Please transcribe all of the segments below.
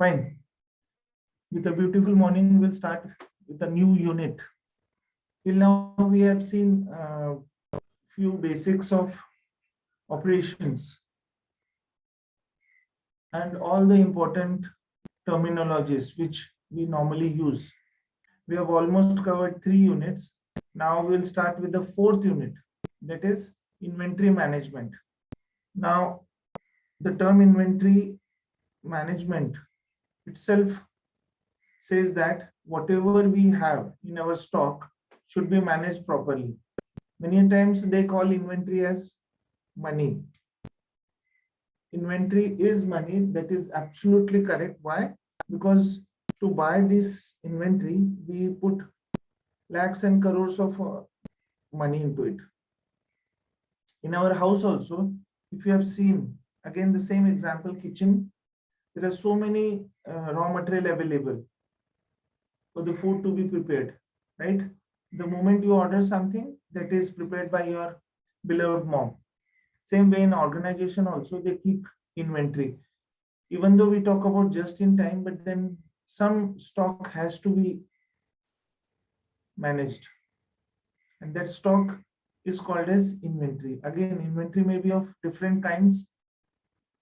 Fine. With a beautiful morning, we'll start with a new unit. Till now, we have seen few basics of operations and all the important terminologies which we normally use. We have almost covered 3 units. Now we'll start with the 4th unit, that is inventory management. Now, the term inventory management itself says that whatever we have in our stock should be managed properly. Many times they call inventory as money. Inventory is money. That is absolutely correct. Why? Because to buy this inventory, we put lakhs and crores of money into it. In our house also, if you have seen, again the same example, kitchen, there are so many raw material available for the food to be prepared, right? The moment you order something, that is prepared by your beloved mom. Same way in organization also, they keep inventory. Even though we talk about just in time, but then some stock has to be managed. And that stock is called as inventory. Again, inventory may be of different kinds.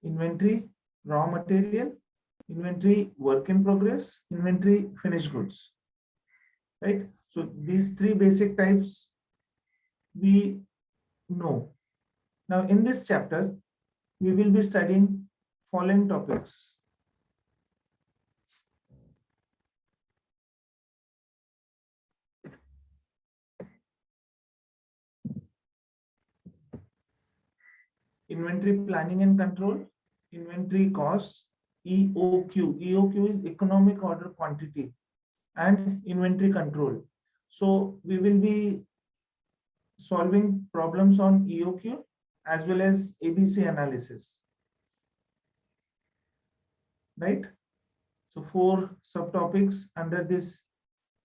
Inventory, raw material, inventory, work in progress, inventory, finished goods. Right? So these 3 basic types we know. Now in this chapter, we will be studying following topics. Inventory planning and control, inventory costs, EOQ. EOQ is economic order quantity, and inventory control. So we will be solving problems on EOQ as well as ABC analysis. Right? So 4 subtopics under this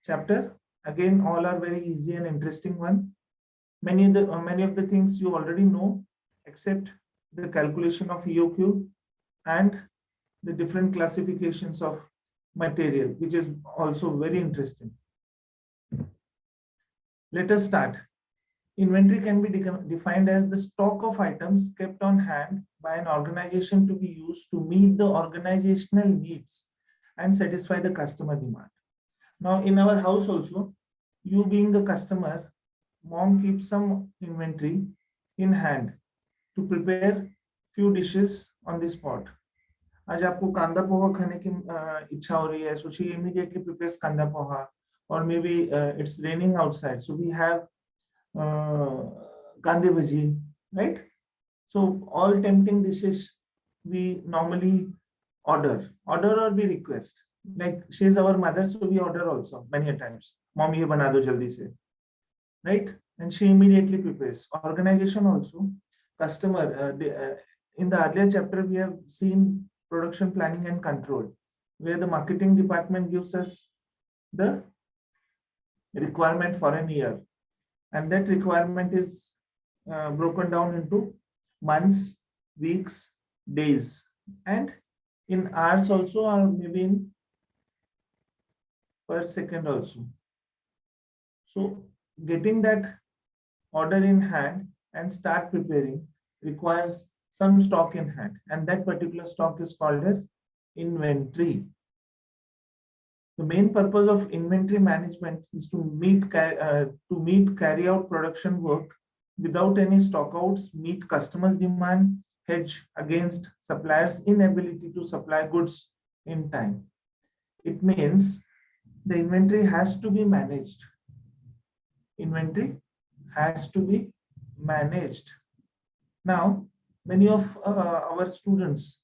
chapter. Again, all are very easy and interesting one. Many of the things you already know, except the calculation of EOQ and the different classifications of material, which is also very interesting. Let us start. Inventory can be defined as the stock of items kept on hand by an organization to be used to meet the organizational needs and satisfy the customer demand. Now, in our house also, you being the customer, mom keeps some inventory in hand to prepare few dishes on the spot. आज आपको कांदा पोहा खाने की इच्छा हो रही है, so she immediately prepares kanda poha, or maybe it's raining outside, so we have kande bhaji, right? So all tempting dishes we normally order or we request. Like she is our mother, so we order also many a times. Mom, ye bana do jaldi se, right? And she immediately prepares. Organization also, customer. In the earlier chapter, we have seen production planning and control, where the marketing department gives us the requirement for an year, and that requirement is broken down into months, weeks, days, and in hours also, or maybe in per second also. So getting that order in hand and start preparing requires some stock in hand, and that particular stock is called as inventory. The main purpose of inventory management is to carry out production work without any stockouts, meet customers' demand, hedge against suppliers' inability to supply goods in time. It means the inventory has to be managed. Inventory has to be managed. Now, many of our students,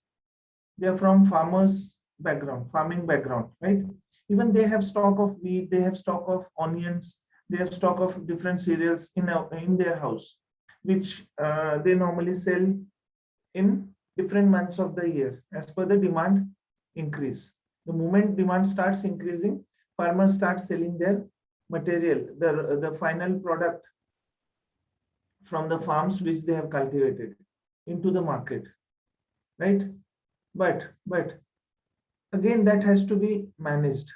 they are from farming background, right? Even they have stock of wheat, they have stock of onions, they have stock of different cereals in their house, which they normally sell in different months of the year as per the demand increase. The moment demand starts increasing, farmers start selling their material, the final product from the farms which they have cultivated into the market, right? But again that has to be managed.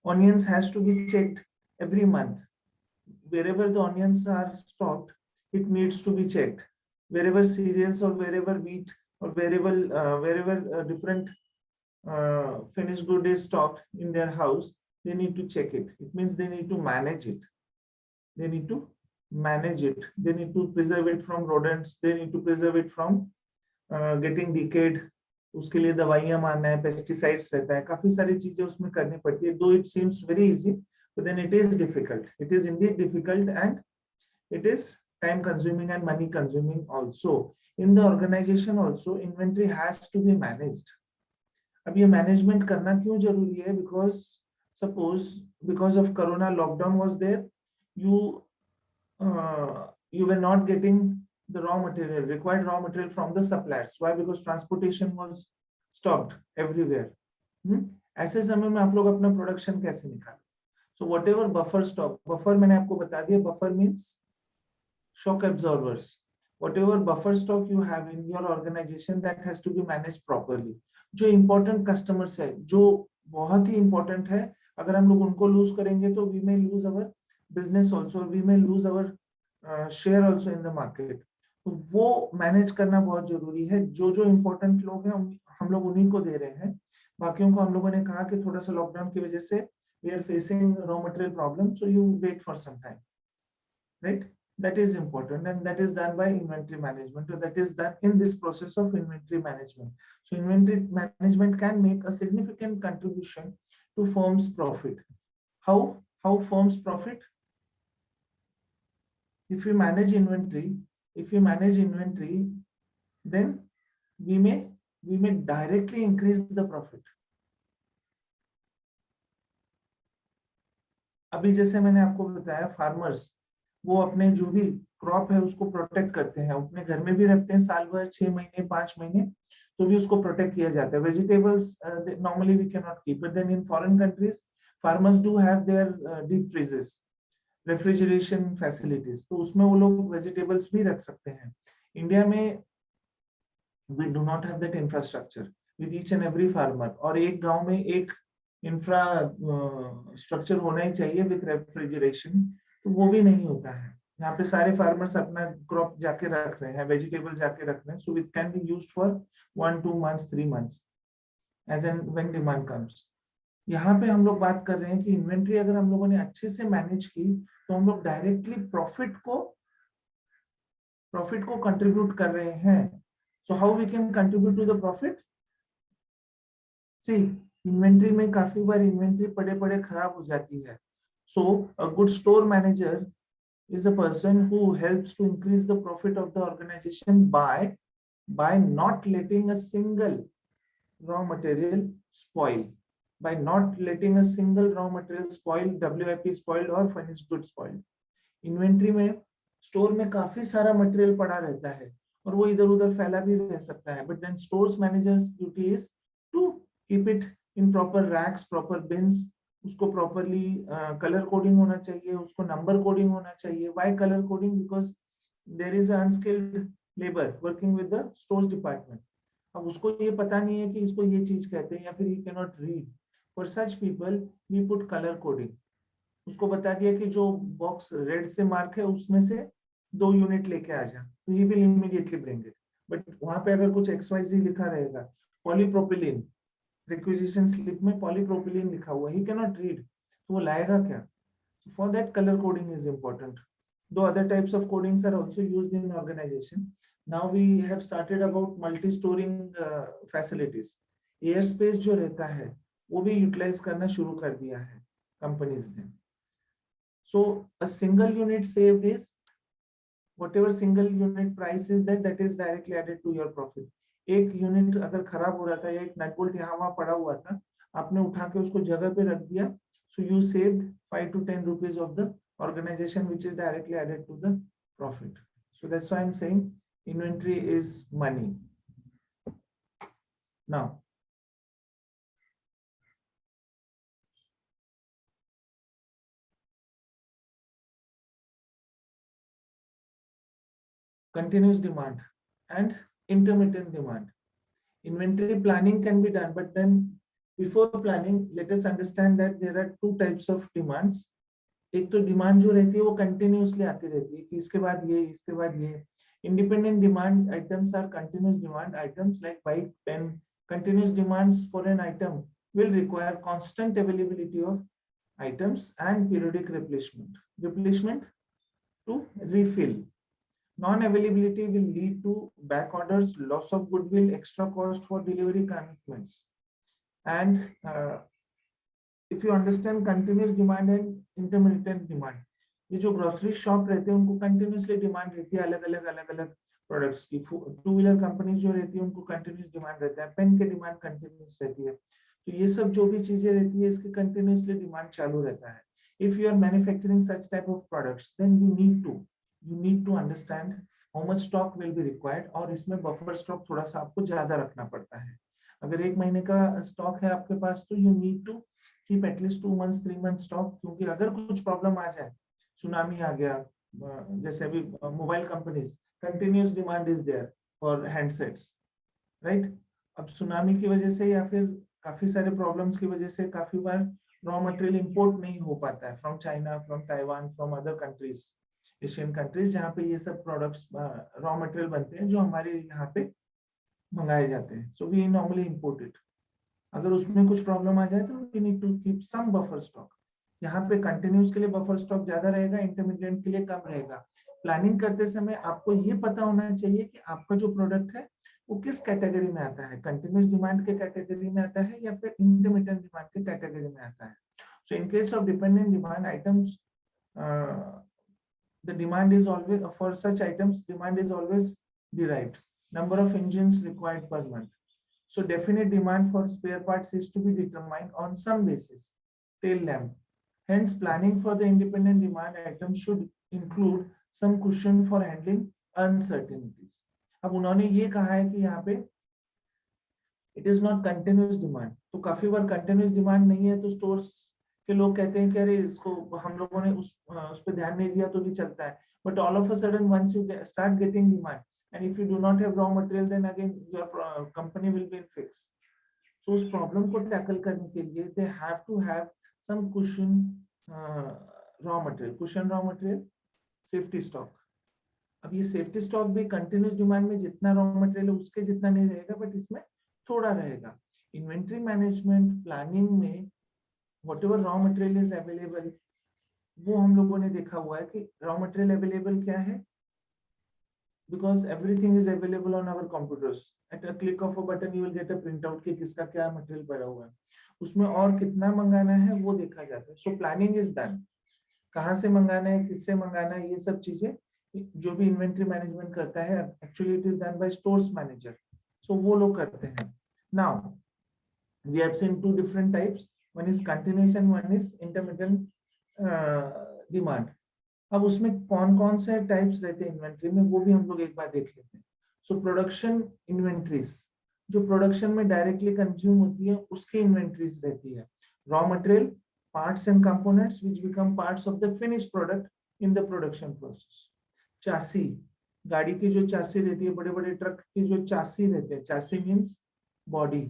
Onions has to be checked every month. Wherever the onions are stocked, it needs to be checked. Wherever cereals or wherever wheat or wherever different finished good is stocked in their house, they need to check it. It means they need to manage it. They need to manage it. They need to preserve it from rodents. They need to preserve it from getting decayed. उसके लिए दवाइयां मारना है, pesticides रहता है, काफी सारी चीजें उसमें करनी पड़ती है. Though it seems very easy, but then it is difficult. It is indeed difficult, and it is time consuming and money consuming also. In the organization also, inventory has to be managed. अब ये management करना क्यों जरूरी है? Because suppose because of corona lockdown was there, you were not getting the raw material, required raw material from the suppliers. Why? Because transportation was stopped everywhere. ऐसे समय में आप लोग अपना प्रोडक्शन कैसे निकालें? So whatever buffer stock, buffer मैंने आपको बता दिया, buffer means shock absorbers. Whatever buffer stock you have in your organization, that has to be managed properly. जो important customers है, जो बहुत ही important है, अगर हम लोग उनको lose करेंगे तो we may lose our business also, we may lose our share also in the market. तो वो मैनेज करना बहुत जरूरी है. जो जो इम्पोर्टेंट लोग हैं हम लोग उन्हीं को दे रहे हैं. बाकियों को हम लोगों ने कहा कि थोड़ा सा लॉकडाउन की वजह से we are facing raw material problem, so you wait for some time, right? That is important, and that is done by inventory management. So that is done in this process of inventory management. So inventory management can make a significant contribution to firm's profit. How firms profit? If we manage inventory, then we may directly increase the profit. अभी जैसे मैंने आपको बताया, farmers वो अपने जो भी crop है उसको प्रोटेक्ट करते हैं, अपने घर में भी रखते हैं साल भर, 6 महीने 5 महीने, तो भी उसको प्रोटेक्ट किया जाता है. Vegetables normally we can not keep, but then in foreign countries farmers do have their deep freezes, refrigeration facilities, तो उसमें वो लोग वेजिटेबल्स भी रख सकते हैं. इंडिया में we do not have that infrastructure with each and every farmer. और एक गांव में एक इंफ्रास्ट्रक्चर होना ही चाहिए विद रेफ्रिजरेशन, तो वो भी नहीं होता है. यहाँ पे सारे फार्मर्स अपना क्रॉप जाके रख रहे हैं, वेजिटेबल जाके रख रहे हैं, so it can be used for 1-2 months 3 months as and when demand comes. यहाँ पे हम लोग बात कर रहे हैं कि इन्वेंट्री अगर हम लोगों ने अच्छे से मैनेज की तो हम लोग डायरेक्टली प्रॉफिट को कंट्रीब्यूट कर रहे हैं. So how we can contribute to the profit? See, inventory में काफी बार inventory पड़े खराब हो जाती है. So a good store manager is a person who helps to increase the profit of the organization by not letting a single raw material spoil. By not letting a single raw material spoil, WIP spoiled or finished goods spoiled. Inventory में store में काफी सारा material पड़ा रहता है और वो इधर उधर फैला भी रह सकता है, but then stores managers duty is to keep it in proper racks, proper bins. उसको प्रॉपरली कलर कोडिंग होना चाहिए, उसको नंबर कोडिंग होना चाहिए. Why colour coding? Because there is unskilled labour working with the stores department. अब उसको ये पता नहीं है कि इसको ये चीज कहते हैं या फिर he can not read. For such people we put colour coding. उसको बता दिया कि जो बॉक्स रेड से मार्क है उसमें से 2 यूनिट लेके आ जा, तो he will immediately bring it. But वहां पे अगर कुछ XYZ लिखा रहेगा, पॉलीप्रोपिलीन, रिक्विजिशन स्लिप में पॉलीप्रोपिलीन लिखा हुआ, ही कैन नॉट रीड, तो वो लाएगा क्या? For that colour coding is important. Two other types of codings are also used in organisation. Now we have started about multi storing facilities. Air space जो रहता है वो भी यूटिलाइज करना शुरू कर दिया है कंपनीज ने. So a single unit saved is whatever single unit price is that is directly added to your profit. एक यूनिट अगर खराब हो रहा था या एक नट बोल्ट यहाँ वहां पड़ा हुआ था, आपने उठा के उसको जगह पे रख दिया, so you saved 5 to 10 rupees of the organization, which is directly added to the profit. So that's why I'm saying inventory is money. Now continuous demand and intermittent demand. Inventory planning can be done, but then Before planning, let us understand that there are two types of demands. एक तो demand जो रहती है वो continuously आती रहती है कि इसके बाद ये, इसके बाद ये. Independent demand items are continuous demand items like bike, pen. Continuous demands for an item will require constant availability of items and periodic replacement to refill. Non-availability will lead to back orders, loss of goodwill, extra cost for delivery commitments. And if you understand continuous demand and intermittent demand, ये जो grocery shop रहते हैं उनको continuously demand रहती है अलग अलग products की. टू व्हीलर कंपनीज जो रहती है उनको कंटिन्यूस डिमांड रहता है. पेन की डिमांड कंटिन्यूस रहती है. तो ये सब जो भी चीजें रहती है इसकी कंटिन्यूसली डिमांड चालू रहता है. If you are manufacturing such type of products then you need to understand how much stock will be required. और इसमें बफर स्टॉक थोड़ा सा आपको ज्यादा रखना पड़ता है. अगर 1 महीने का स्टॉक है आपके पास तो you need to keep at least 2 months 3 months stock. क्योंकि अगर कुछ प्रॉब्लम आ जाए, सुनामी आ गया, जैसे अभी mobile companies, continuous demand is there for handsets, right. अब सुनामी की वजह से या फिर काफी सारे प्रॉब्लम्स की वजह से काफी बार रॉ मटेरियल इंपोर्ट नहीं हो पाता है from China, from Taiwan, from other countries, Asian countries, जहाँ पे ये सब प्रोडक्ट्स रॉ मटेरियल बनते हैं जो हमारे यहाँ पे मंगाए जाते हैं. So we normally import it. अगर उसमें कुछ प्रॉब्लम आ जाए तो we need to keep some buffer stock. यहाँ पे कंटिन्यूस के लिए बफर स्टॉक ज्यादा रहेगा, इंटरमीडिएट के लिए कम रहेगा. प्लानिंग करते समय आपको ये पता होना चाहिए कि आपका जो प्रोडक्ट है वो किस कैटेगरी में आता है, कंटिन्यूस डिमांड के कैटेगरी में आता है या फिर इंटरमीडिएट डिमांड के कैटेगरी में आता है. So in case of dependent demand items, the demand is always, for such items demand is always derived. Number of engines required per month. So definite demand for spare parts is to be determined on some basis. Tail lamp. Hence planning for the independent demand item should include some cushion for handling uncertainties. अब उन्होंने ये कहा है कि यहाँ पे it is not continuous demand. तो काफी बार continuous demand नहीं है तो stores के लोग कहते हैं कि अरे इसको हम लोगों ने उस पे ध्यान नहीं दिया तो भी चलता है. But all of a sudden once you start getting demand, and if you do not have raw material, then again your company will be in fix. So उस problem को tackle करने के लिए they have to have some cushion raw material. Cushion raw material, safety stock. अब ये safety stock भी continuous demand में जितना raw material है उसके जितना नहीं रहेगा, but इसमें थोड़ा रहेगा. Inventory management planning में whatever raw material is available, वो हम लोगों ने देखा हुआ है कि raw material available क्या है, because everything is available on our computers. At a click of a button you will get a printout कि किसका क्या material पड़ा हुआ है. उसमें और कितना मंगाना है वो देखा जाता है. So planning is done. कहाँ से मंगाना है, किससे मंगाना है, ये सब चीजें जो भी inventory management करता है, actually it is done by stores manager. So वो लोग करते हैं. Now we have seen two different types. One is continuous and one is intermittent demand. अब उसमें कौन कौन से टाइप्स रहते हैं इन्वेंट्री में वो भी हम लोग एक बार देख लेते हैं. सो प्रोडक्शन इन्वेंट्रीज, जो प्रोडक्शन में डायरेक्टली कंज्यूम होती है उसकी इन्वेंट्रीज रहती है. Raw material, parts and components which become parts of the finished product in the production process. Chassis, गाड़ी की जो चासी रहती है, बड़े बड़े ट्रक की जो चासी रहते हैं, चासी मीन्स बॉडी,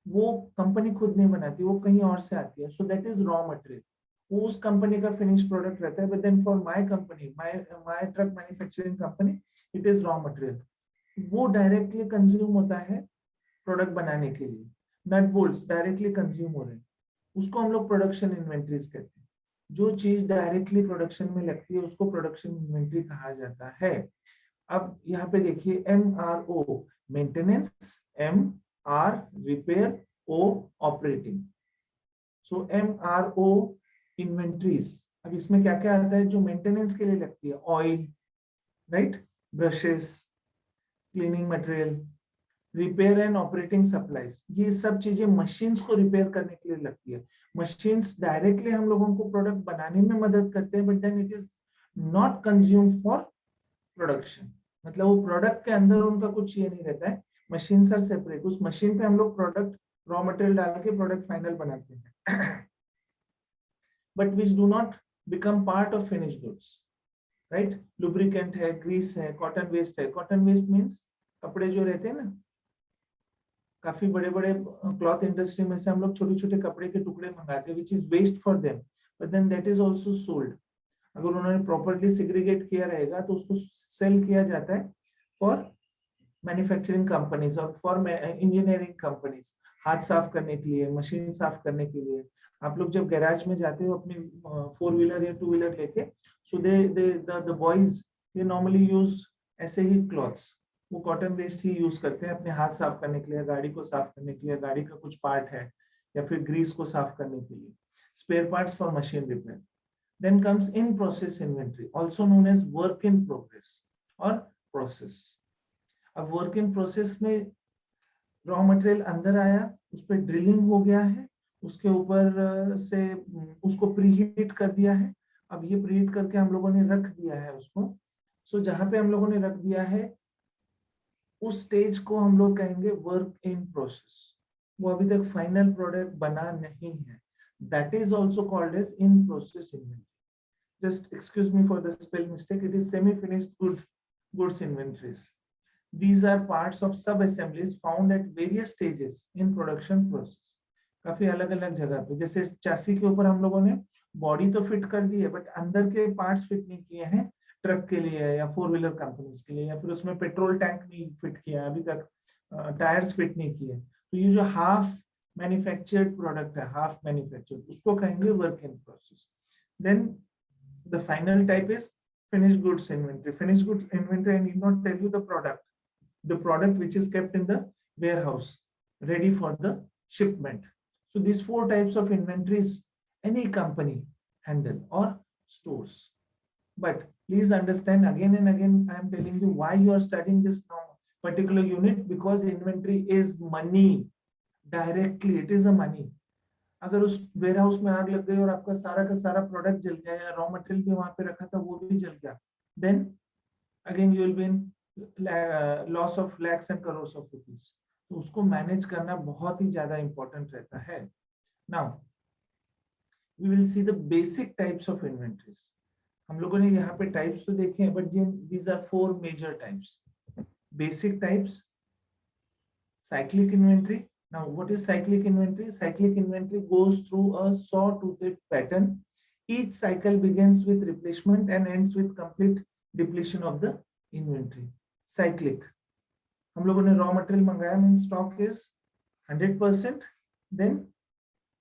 वो कंपनी खुद नहीं बनाती, वो कहीं और से आती है. So that is raw material. वो उस कंपनी का फिनिश प्रोडक्ट रहता है. But then for my company, my truck manufacturing company, it is raw material. वो डायरेक्टली कंज्यूम होता है प्रोडक्ट बनाने के लिए. नट बोल्ट्स डायरेक्टली कंज्यूम हो रहे हैं, उसको हम लोग प्रोडक्शन इन्वेंट्रीज कहते हैं. जो चीज डायरेक्टली प्रोडक्शन में लगती है उसको प्रोडक्शन इन्वेंट्री कहा जाता है. अब यहाँ पे देखिए MRO maintenance, MR repair, O operating. So MRO inventories. अब इसमें क्या क्या आता है जो मेंटेनेंस के लिए लगती है, oil, right, brushes, cleaning material, repair and operating supplies. ये सब चीजें मशीन्स को रिपेयर करने के लिए लगती है. मशीन्स डायरेक्टली हम लोगों को प्रोडक्ट बनाने में मदद करते हैं, but then it is not consumed for production. मतलब वो प्रोडक्ट के अंदर उनका कुछ ये नहीं रहता है. Machines are separate. उस मशीन पे हम लोग प्रोडक्ट रॉ मटेरियल डाल के प्रोडक्ट फाइनल बनाते हैं, but which do not become part of finished goods, right? Lubricant है, grease है, cotton waste है. Cotton waste means कपड़े जो रहते हैं ना, काफी बड़े बड़े क्लॉथ इंडस्ट्री में से हम लोग छोटे छोटे कपड़े के टुकड़े मंगाते हैं, which is waste for them, but then that is also sold. अगर उन्होंने प्रॉपरली सिग्रीगेट किया रहेगा तो उसको सेल किया जाता है फॉर मैन्युफैक्चरिंग कंपनीज और फॉर इंजीनियरिंग कंपनीज, हाथ साफ करने के लिए, मशीन साफ करने के लिए। आप लोग जब गैराज में जाते हो अपनी 4 व्हीलर या 2 व्हीलर लेके, so the boys they normally use ऐसे ही क्लॉथ्स, वो कॉटन वेस्ट ही यूज करते हैं अपने हाथ साफ करने के लिए, गाड़ी को साफ करने के लिए, गाड़ी का कुछ पार्ट है या फिर ग्रीस को साफ करने के लिए, spare parts for machine repair. Then comes in process inventory, also known as work in progress or process. अब वर्क इन प्रोसेस में रॉ मटेरियल अंदर आया, उस पर ड्रिलिंग हो गया है, उसके ऊपर से उसको प्रीहीट कर दिया है। अब ये प्रीहीट करके हम लोगों ने रख दिया है उसको। सो जहां पे हम लोगों ने रख दिया है उस स्टेज को हम लोग कहेंगे वर्क इन प्रोसेस। वो अभी तक फाइनल प्रोडक्ट बना नहीं है, that is also called as in process inventory. Just excuse me for the spell mistake, it is semi-finished goods inventories. These are parts of sub-assemblies found at various stages in production process. काफी अलग अलग जगह पे, जैसे chassis के ऊपर हम लोगों ने बॉडी तो फिट कर दी है बट अंदर के पार्ट्स फिट नहीं किए हैं, ट्रक के लिए या 4 व्हीलर कंपनीज के लिए, या फिर उसमें पेट्रोल टैंक नहीं फिट किया अभी तक, टायर्स फिट नहीं किए। तो ये जो हाफ मैन्युफैक्चर्ड प्रोडक्ट है, हाफ मैन्युफैक्चर्ड, उसको कहेंगे work in process. Then the final type is finished goods inventory. Finished goods inventory, I need not tell you the product which is kept in the warehouse ready for the shipment. So these 4 types of inventories any company handle or stores. But please understand, again and again I am telling you why you are studying this now particular unit, because inventory is money, directly it is a money. अगर उस ware house में आग लग गई और आपका सारा का सारा प्रोडक्ट जल गया या रॉ मटेरियल भी वहां पे रखा था वो भी जल गया, then again you will be in loss of lakhs and crores of rupees. तो उसको मैनेज करना बहुत ही ज्यादा इंपॉर्टेंट रहता है। Now we will see the basic types of inventories. हम लोगों ने यहाँ पे टाइप्स तो देखे हैं, but these are 4 major types. Basic types, cyclic inventory. Now, what is cyclic inventory? Cyclic inventory goes through a saw-toothed pattern. Each cycle begins with replenishment and ends with complete depletion of the inventory. Cyclic. हम लोगों ने raw material मंगाया, means stock is 100%. Then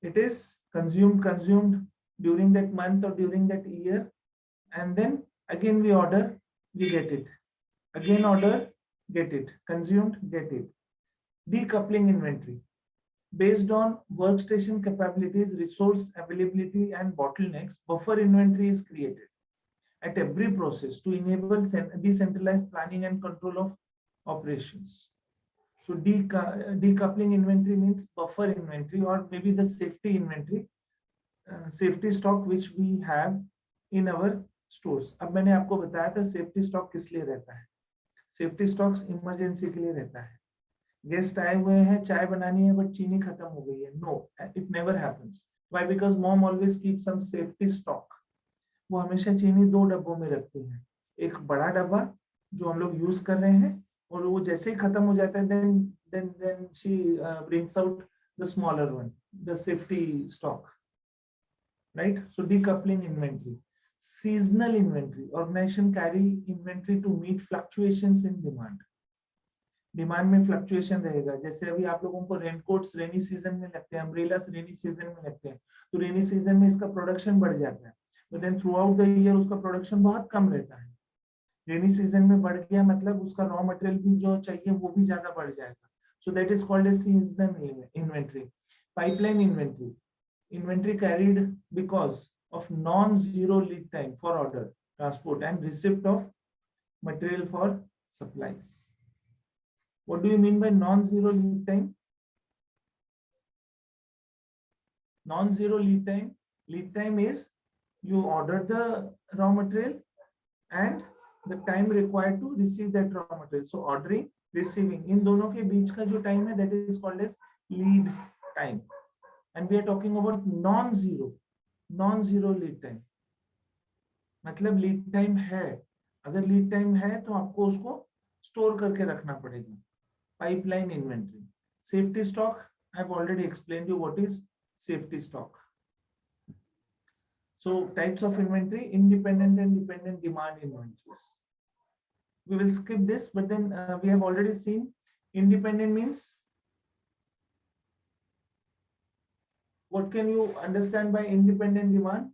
it is consumed during that month or during that year, and then again we order, we get it. Again order, get it. Consumed, get it. Decoupling inventory. Based on workstation capabilities, resource availability, and bottlenecks, buffer inventory is created at every process to enable decentralized planning and control of operations. So decoupling inventory means buffer inventory or maybe the safety inventory, safety stock which we have in our stores. अब मैंने आपको बताया था safety stock किस लिए रहता है। Safety stocks emergency के लिए रहता है। गेस्ट आए हुए हैं, चाय बनानी है बट चीनी खत्म हो गई है, no, it never happens. Why? Because mom always keep some safety stock. वो हमेशा चीनी 2 डब्बों में रखती हैं, एक बड़ा डब्बा जो हम लोग यूज कर रहे हैं और वो जैसे ही खत्म हो जाता है then she brings out the smaller one, the safety stock, right? So decoupling inventory. Seasonal inventory, organisation carry inventory to meet fluctuations in demand. Demand में फ्लक्चुएशन रहेगा, जैसे अभी आप लोगों को रेनकोट्स रेनी सीजन में लगते हैं, अम्ब्रेलास रेनी सीजन में लगते हैं, तो रेनी सीजन में इसका प्रोडक्शन बढ़ जाता है, but then throughout the year उसका प्रोडक्शन बहुत कम रहता है। रेनी सीजन में बढ़ गया मतलब उसका रॉ मटेरियल भी जो चाहिए वो भी ज्यादा बढ़ जाएगा। So that is called as seasonal inventory. Pipeline inventory, inventory carried because of non zero lead time for order, transport and receipt of material for supplies. What do you mean by non-zero lead time? Non-zero lead time. Lead time is you order the raw material and the time required to receive that raw material. So ordering, receiving, इन दोनों के बीच का जो time है that is called as lead time. And we are talking about non-zero lead time. मतलब lead time है, अगर lead time है तो आपको उसको store करके रखना पड़ेगा। Pipeline inventory, Safety stock, I've already explained you what is safety stock. So types of inventory: independent and dependent demand inventories. We will skip this, but then we have already seen independent means. What can you understand by independent demand?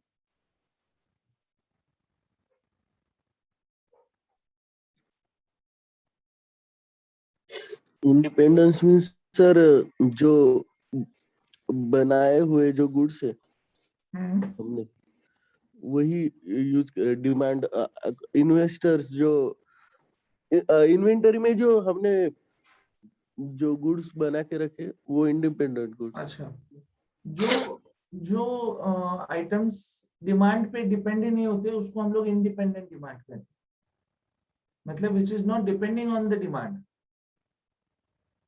Independence means sir जो बनाए हुए जो goods है हमने वही use, demand investors जो inventory में जो हमने जो गुड्स बना के रखे वो इंडिपेंडेंट गुड्स। अच्छा, जो आइटम्स डिमांड पे डिपेंड नहीं होते उसको हम लोग इंडिपेंडेंट डिमांड कहते हैं, मतलब which is not depending on the demand,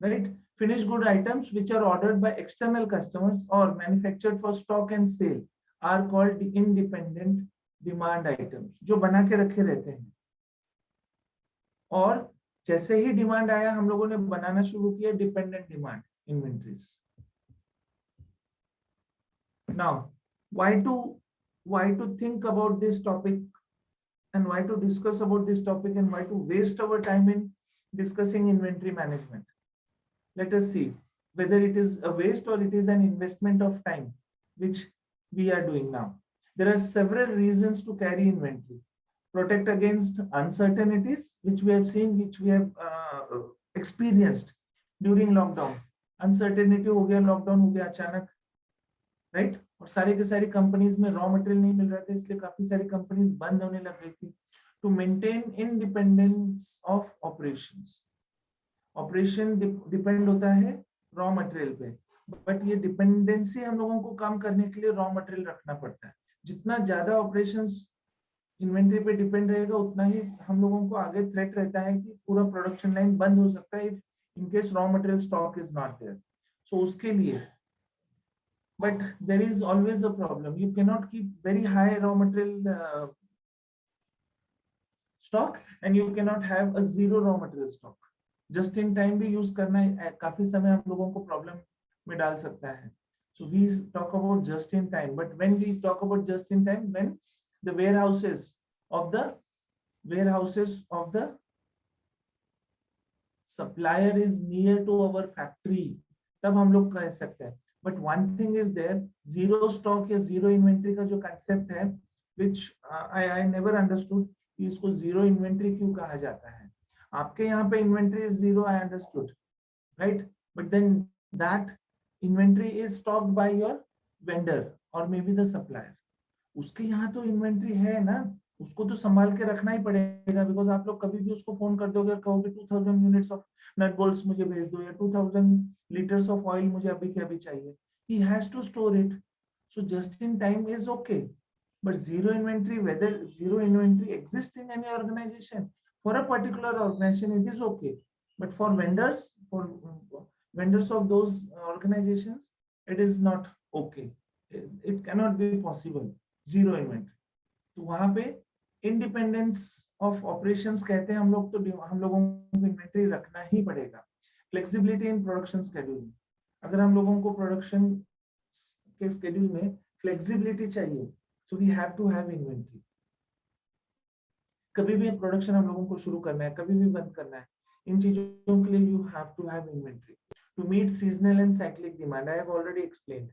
right? Finished good items which are ordered by external customers or manufactured for stock and sale are called independent demand items, जो बना के रखे रहते हैं और जैसे ही डिमांड आया हम लोगों ने बनाना शुरू किया dependent demand inventories. Now, why to think about this topic and why to discuss about this topic and why to waste our time in discussing inventory management? Let us see whether it is a waste or it is an investment of time, which we are doing now. There are several reasons to carry inventory. Protect against uncertainties, which we have seen, which we have experienced during lockdown. Uncertainty हो गया, lockdown हो गया अचानक, right? और सारी की सारी companies में रॉ मटेरियल नहीं मिल रहा था, इसलिए काफी सारी कंपनीज बंद होने लग गई थी। To maintain independence of operations, operation depend होता है रॉ मटेरियल पे, बट ये डिपेंडेंसी हम लोगों को कम करने के लिए रॉ मटेरियल रखना पड़ता है। जितना ज्यादा ऑपरेशंस इन्वेंटरी पे डिपेंड रहेगा उतना ही हम लोगों को आगे थ्रेट रहता है कि पूरा प्रोडक्शन लाइन बंद हो सकता है in case raw material stock is not there. So उसके लिए, but there is always a problem. You cannot keep very high raw material stock and you cannot have a zero raw material stock. Just in time भी use करना काफी समय हम लोगों को problem में डाल सकता है। So we talk about just in time, but when we talk about just in time, when the warehouses of the supplier is near to our factory, तब हम लोग कह सकते हैं। But one thing is there, zero stock या zero inventory का जो concept है, which I never understood कि इसको zero inventory क्यों कहा जाता है। आपके यहाँ पे inventory is zero, I understood, right? But then that inventory is stocked by your vendor or maybe the supplier. उसके यहाँ तो inventory है ना, उसको तो संभाल के रखना ही पड़ेगा, बिकॉज आप लोग कभी भी उसको फोन कर दोगे और कहोगे 2000 यूनिट्स ऑफ नट बोल्ट्स मुझे भेज दो या 2000 लीटर्स ऑफ ऑयल मुझे अभी के अभी चाहिए। He has to store it. So just in time is okay, but zero inventory, whether zero inventory exists in any organization, for a particular organization it is okay, but for vendors of those organizations it is not okay. It cannot be possible zero inventory. तो वहां पे independence of operations कहते हैं हम लोग, तो हम लोगों को इन्वेंटरी रखना ही पड़ेगा। फ्लेक्सिबिलिटी इन प्रोडक्शन शेड्यूलिंग, अगर हम लोगों को प्रोडक्शन के शेड्यूल में फ्लेक्सिबिलिटी चाहिए, so we have to have inventory. कभी भी प्रोडक्शन हम लोगों को शुरू करना है, कभी भी बंद करना है, इन चीजों के लिए you have to have inventory to meet seasonal and cyclic demand. I have already explained.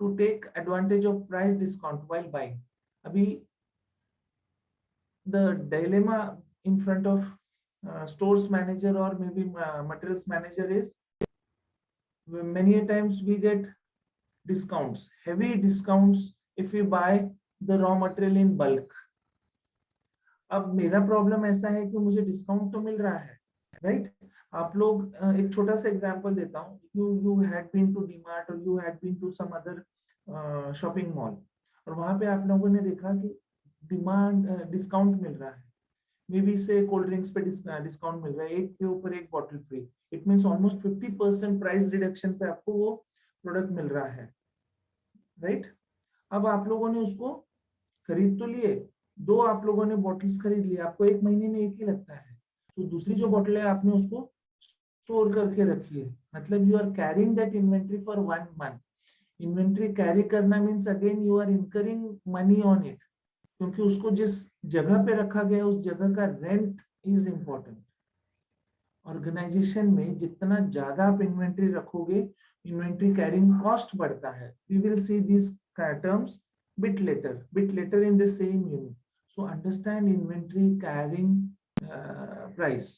To take advantage of price discount while buying. अभी the dilemma in front of stores manager or maybe materials manager is many times we get discounts, heavy discounts if we buy the raw material in bulk. अब मेरा problem ऐसा है कि मुझे discount तो मिल रहा है, राइट? आप लोग, एक छोटा सा एग्जांपल देता हूँ। you had been to DMart or you had been to some other shopping mall और वहां पे आप लोगों ने देखा कि डिमांड डिस्काउंट मिल रहा है, मे बी से कोल्ड ड्रिंक्स पे डिस्काउंट मिल रहा है, एक के ऊपर एक bottle free. It means almost 50% price reduction पे आपको वो प्रोडक्ट मिल रहा है, राइट? अब आप लोगों ने उसको खरीद तो लिए, दो आप लोगों ने बॉटल्स खरीद लिए, आपको एक महीने में एक ही लगता है, तो दूसरी जो बॉटल है आपने उसको स्टोर करके रखिए, मतलब you are carrying that inventory for 1 month. Inventory carry करना means again you are incurring money on it, क्योंकि उसको जिस जगह पे रखा गया उस जगह का रेंट इज इंपॉर्टेंट। ऑर्गेनाइजेशन में जितना ज्यादा आप इन्वेंट्री रखोगे, इन्वेंट्री कैरिंग कॉस्ट बढ़ता है। We will see this terms bit later in the same unit. So understand inventory carrying price.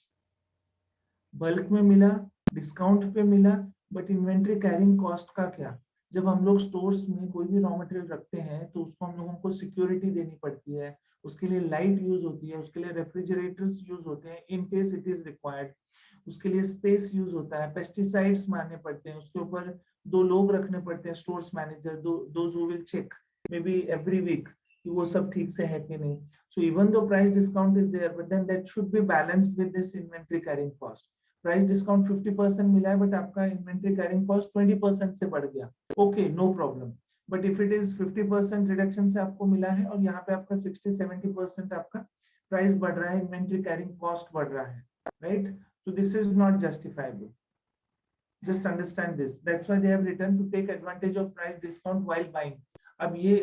Bulk में मिला, डिस्काउंट पे मिला, बट इन्वेंट्री कैरिंग कॉस्ट का क्या? जब हम लोग स्टोर्स में कोई भी रॉ मटेरियल रखते हैं तो उसको हम लोगों को सिक्योरिटी देनी पड़ती है, उसके लिए लाइट यूज होती है, उसके लिए रेफ्रिजरेटर्स यूज होते हैं in case it is required, उसके लिए स्पेस यूज होता है, पेस्टिसाइड्स मारने पड़ते हैं, उसके ऊपर 2 लोग रखने पड़ते हैं, stores manager, those who will check maybe every week कि वो सब ठीक से है कि नहीं. So even though price discount is there, but then that should be balanced with this inventory carrying cost. Price discount 50% मिला है बट आपका इन्वेंट्री कैरिंग कॉस्ट 20% से बढ़ गया, okay no problem. But if it is 50% reduction से आपको मिला है और यहाँ पे आपका 60-70% आपका प्राइस बढ़ रहा है, इन्वेंट्री कैरिंग कॉस्ट बढ़ रहा है, राइट? तो this is not justifiable. Just understand this. That's why they have written to take advantage of price discount while buying. अब ये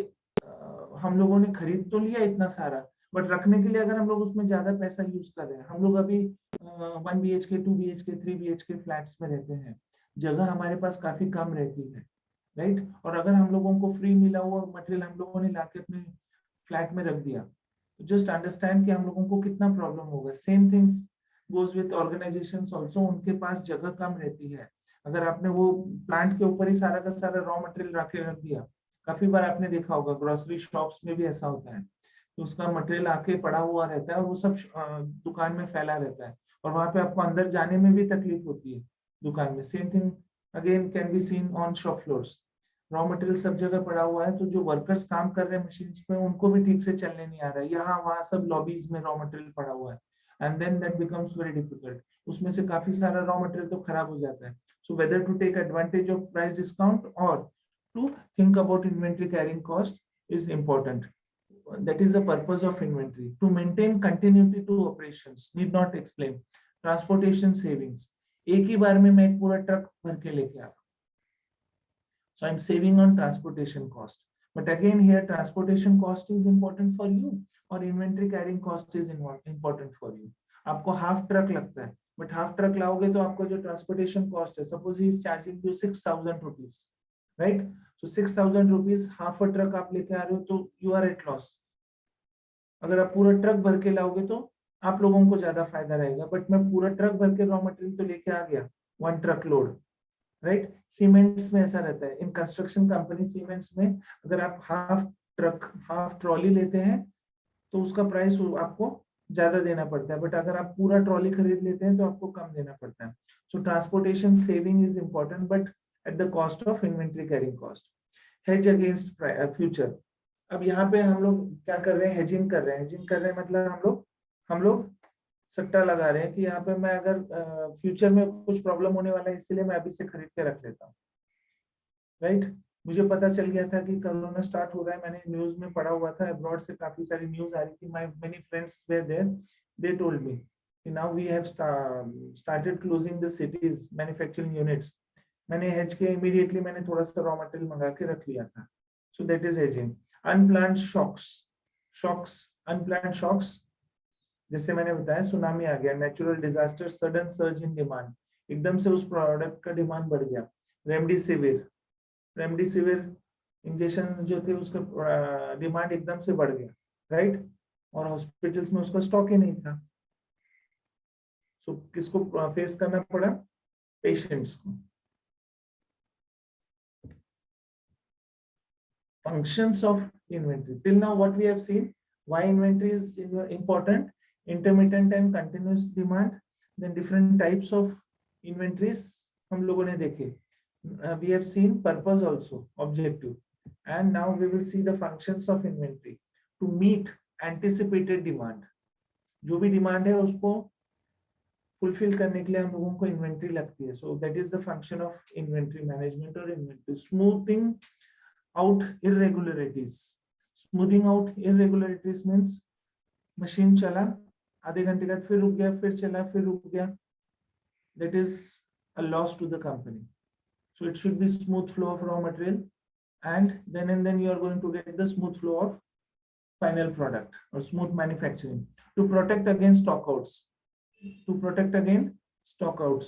हम लोगों ने खरीद तो लिया इतना सारा, बट रखने के लिए अगर हम लोग उसमें ज्यादा पैसा यूज कर रहे हैं, हम लोग अभी 1 BHK 2 BHK 3 BHK फ्लैट्स में रहते हैं, जगह हमारे पास काफी कम रहती है, राइट? और अगर हम लोगों को फ्री मिला हुआ मटेरियल हम लोगों ने लाके अपने फ्लैट में रख दिया, जस्ट अंडरस्टैंड कि हम लोगों को कितना प्रॉब्लम होगा. Same things goes with organisations also, उनके पास जगह कम रहती है. अगर आपने वो प्लांट के ऊपर ही सारा का सारा रॉ मटेरियल रख दिया, काफी बार आपने देखा होगा ग्रोसरी शॉप्स में भी ऐसा होता है, तो उसका मटेरियल आके पड़ा हुआ रहता है और वो सब दुकान में फैला रहता है और वहां पे आपको अंदर जाने में भी तकलीफ होती है दुकान में. Same thing again can be seen on shop floors. Raw material सब जगह पड़ा हुआ है, तो जो वर्कर्स काम कर रहे हैं मशीन्स पे उनको भी ठीक से चलने नहीं आ रहा है, यहाँ वहां सब लॉबीज में रॉ मटेरियल पड़ा हुआ है, and then that becomes very difficult. उसमें से काफी सारा रॉ मटेरियल तो खराब हो जाता है. So whether to take advantage of price discount or to think about inventory carrying cost is important. That is the purpose of inventory, to maintain continuity to operations. Need not explain. Transportation savings. एक ही बार में मैं एक पूरा truck भर के लेके आ रहा हूँ. So I'm saving on transportation cost. But again here transportation cost is important for you or inventory carrying cost is important for you. आपको हाफ ट्रक लगता है, बट हाफ ट्रक लाओगे तो आपको जो ट्रांसपोर्टेशन कॉस्ट है, suppose he is charging you 6,000 rupees, right? So 6,000 rupees half a truck आप लेके आ रहे हो तो यू आर एट लॉस. अगर आप पूरा ट्रक भर के लाओगे तो आप लोगों को ज्यादा फायदा रहेगा, बट मैं पूरा ट्रक भर के रॉ मटेरियल तो लेके आ गया, 1 ट्रक लोड, राइट? सीमेंट्स में ऐसा रहता है, इन कंस्ट्रक्शन कंपनी सीमेंट्स में अगर आप हाफ ट्रक हाफ ट्रॉली लेते हैं तो उसका प्राइस आपको ज्यादा देना पड़ता है, बट अगर आप पूरा ट्रॉली खरीद लेते हैं तो आपको कम देना पड़ता है. So transportation saving is important but at the cost of inventory carrying cost. Hedge against future. अब यहाँ पे हम लोग क्या कर रहे हैं? हेजिंग कर रहे हैं. हेजिंग कर रहे हैं मतलब हम लोग सट्टा लगा रहे हैं कि यहाँ पे मैं अगर फ्यूचर में कुछ प्रॉब्लम होने वाला है इसलिए मैं अभी से खरीद के रख लेता हूँ, राइट? मुझे पता चल गया था कि कोरोना स्टार्ट हो रहा है, मैंने न्यूज में पढ़ा हुआ था, अब्रॉड से काफी सारी न्यूज आ रही थी. My many friends were there, they told me कि now we have started closing the cities manufacturing units. मैंने हेज के इमीडिएटली मैंने थोड़ा सा रॉ मटेरियल मंगा के रख लिया था. So that is hedging. Unplanned unplanned shocks, जैसे मैंने बताया सुनामी आ गया, natural disaster, sudden surge in demand, एकदम से उस प्रोडक्ट का डिमांड बढ़ गया. रेमडेसिविर इंजेक्शन जो थे उसका डिमांड एकदम से बढ़ गया, राइट? और हॉस्पिटल्स में उसका स्टॉक ही नहीं था. सो किसको फेस करना पड़ा? पेशेंट्स को. Functions of inventory. Till now what we have seen, why inventory is important, intermittent and continuous demand, then different types of inventories हम लोगों ने देखे. We have seen purpose also, objective, and now we will see the functions of inventory to meet anticipated demand. जो भी demand है उसको fulfil करने के लिए हम लोगों को इन्वेंट्री लगती है. So that is the function of inventory management और inventory. Smoothing out irregularities. Smoothing out irregularities means machine चला, आधे घंटे बाद फिर रुक गया, फिर चला, फिर रुक गया, that is a loss to the company. So it should be smooth flow of raw material, and then you are going to get the smooth flow of final product or smooth manufacturing. To protect against stockouts,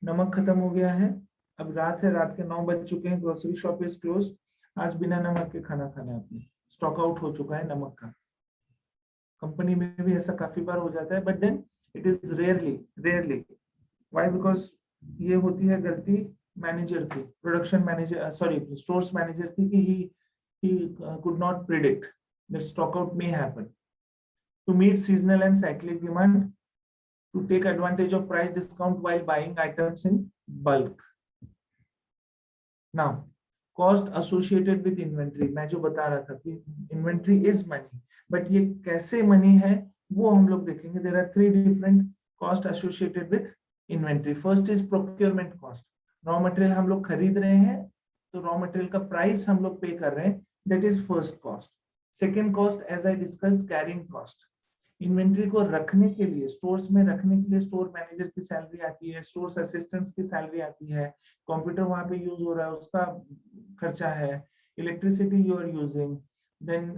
नमक खत्म हो गया है, अब रात है, रात के 9 बज चुके हैं, ग्रोसरी शॉप इज क्लोज, आज बिना नमक के खाना खाना है आपने, स्टॉक आउट हो चुका है नमक का। कंपनी में भी ऐसा काफी बार हो जाता है, but then it is rarely why, because ये होती है गलती मैनेजर की, production manager, sorry stores manager की, कि he could not predict that stock out may happen. To meet seasonal and cyclic demand, to take advantage of price discount while buying items in bulk. Now, cost associated with inventory, मैं जो बता रहा था कि inventory is money, but ये कैसे money है वो हम लोग देखेंगे। There are 3 different cost associated with inventory. First is procurement cost. Raw material हम लोग खरीद रहे हैं, तो raw material का price हम लोग पे कर रहे हैं, that is first cost. Second cost, as I discussed, carrying cost. Inventory को रखने के लिए, स्टोर्स में रखने के लिए स्टोर मैनेजर की सैलरी आती है, स्टोर्स असिस्टेंट्स की सैलरी आती है, कंप्यूटर वहां पे यूज हो रहा है उसका खर्चा है, electricity you are using, then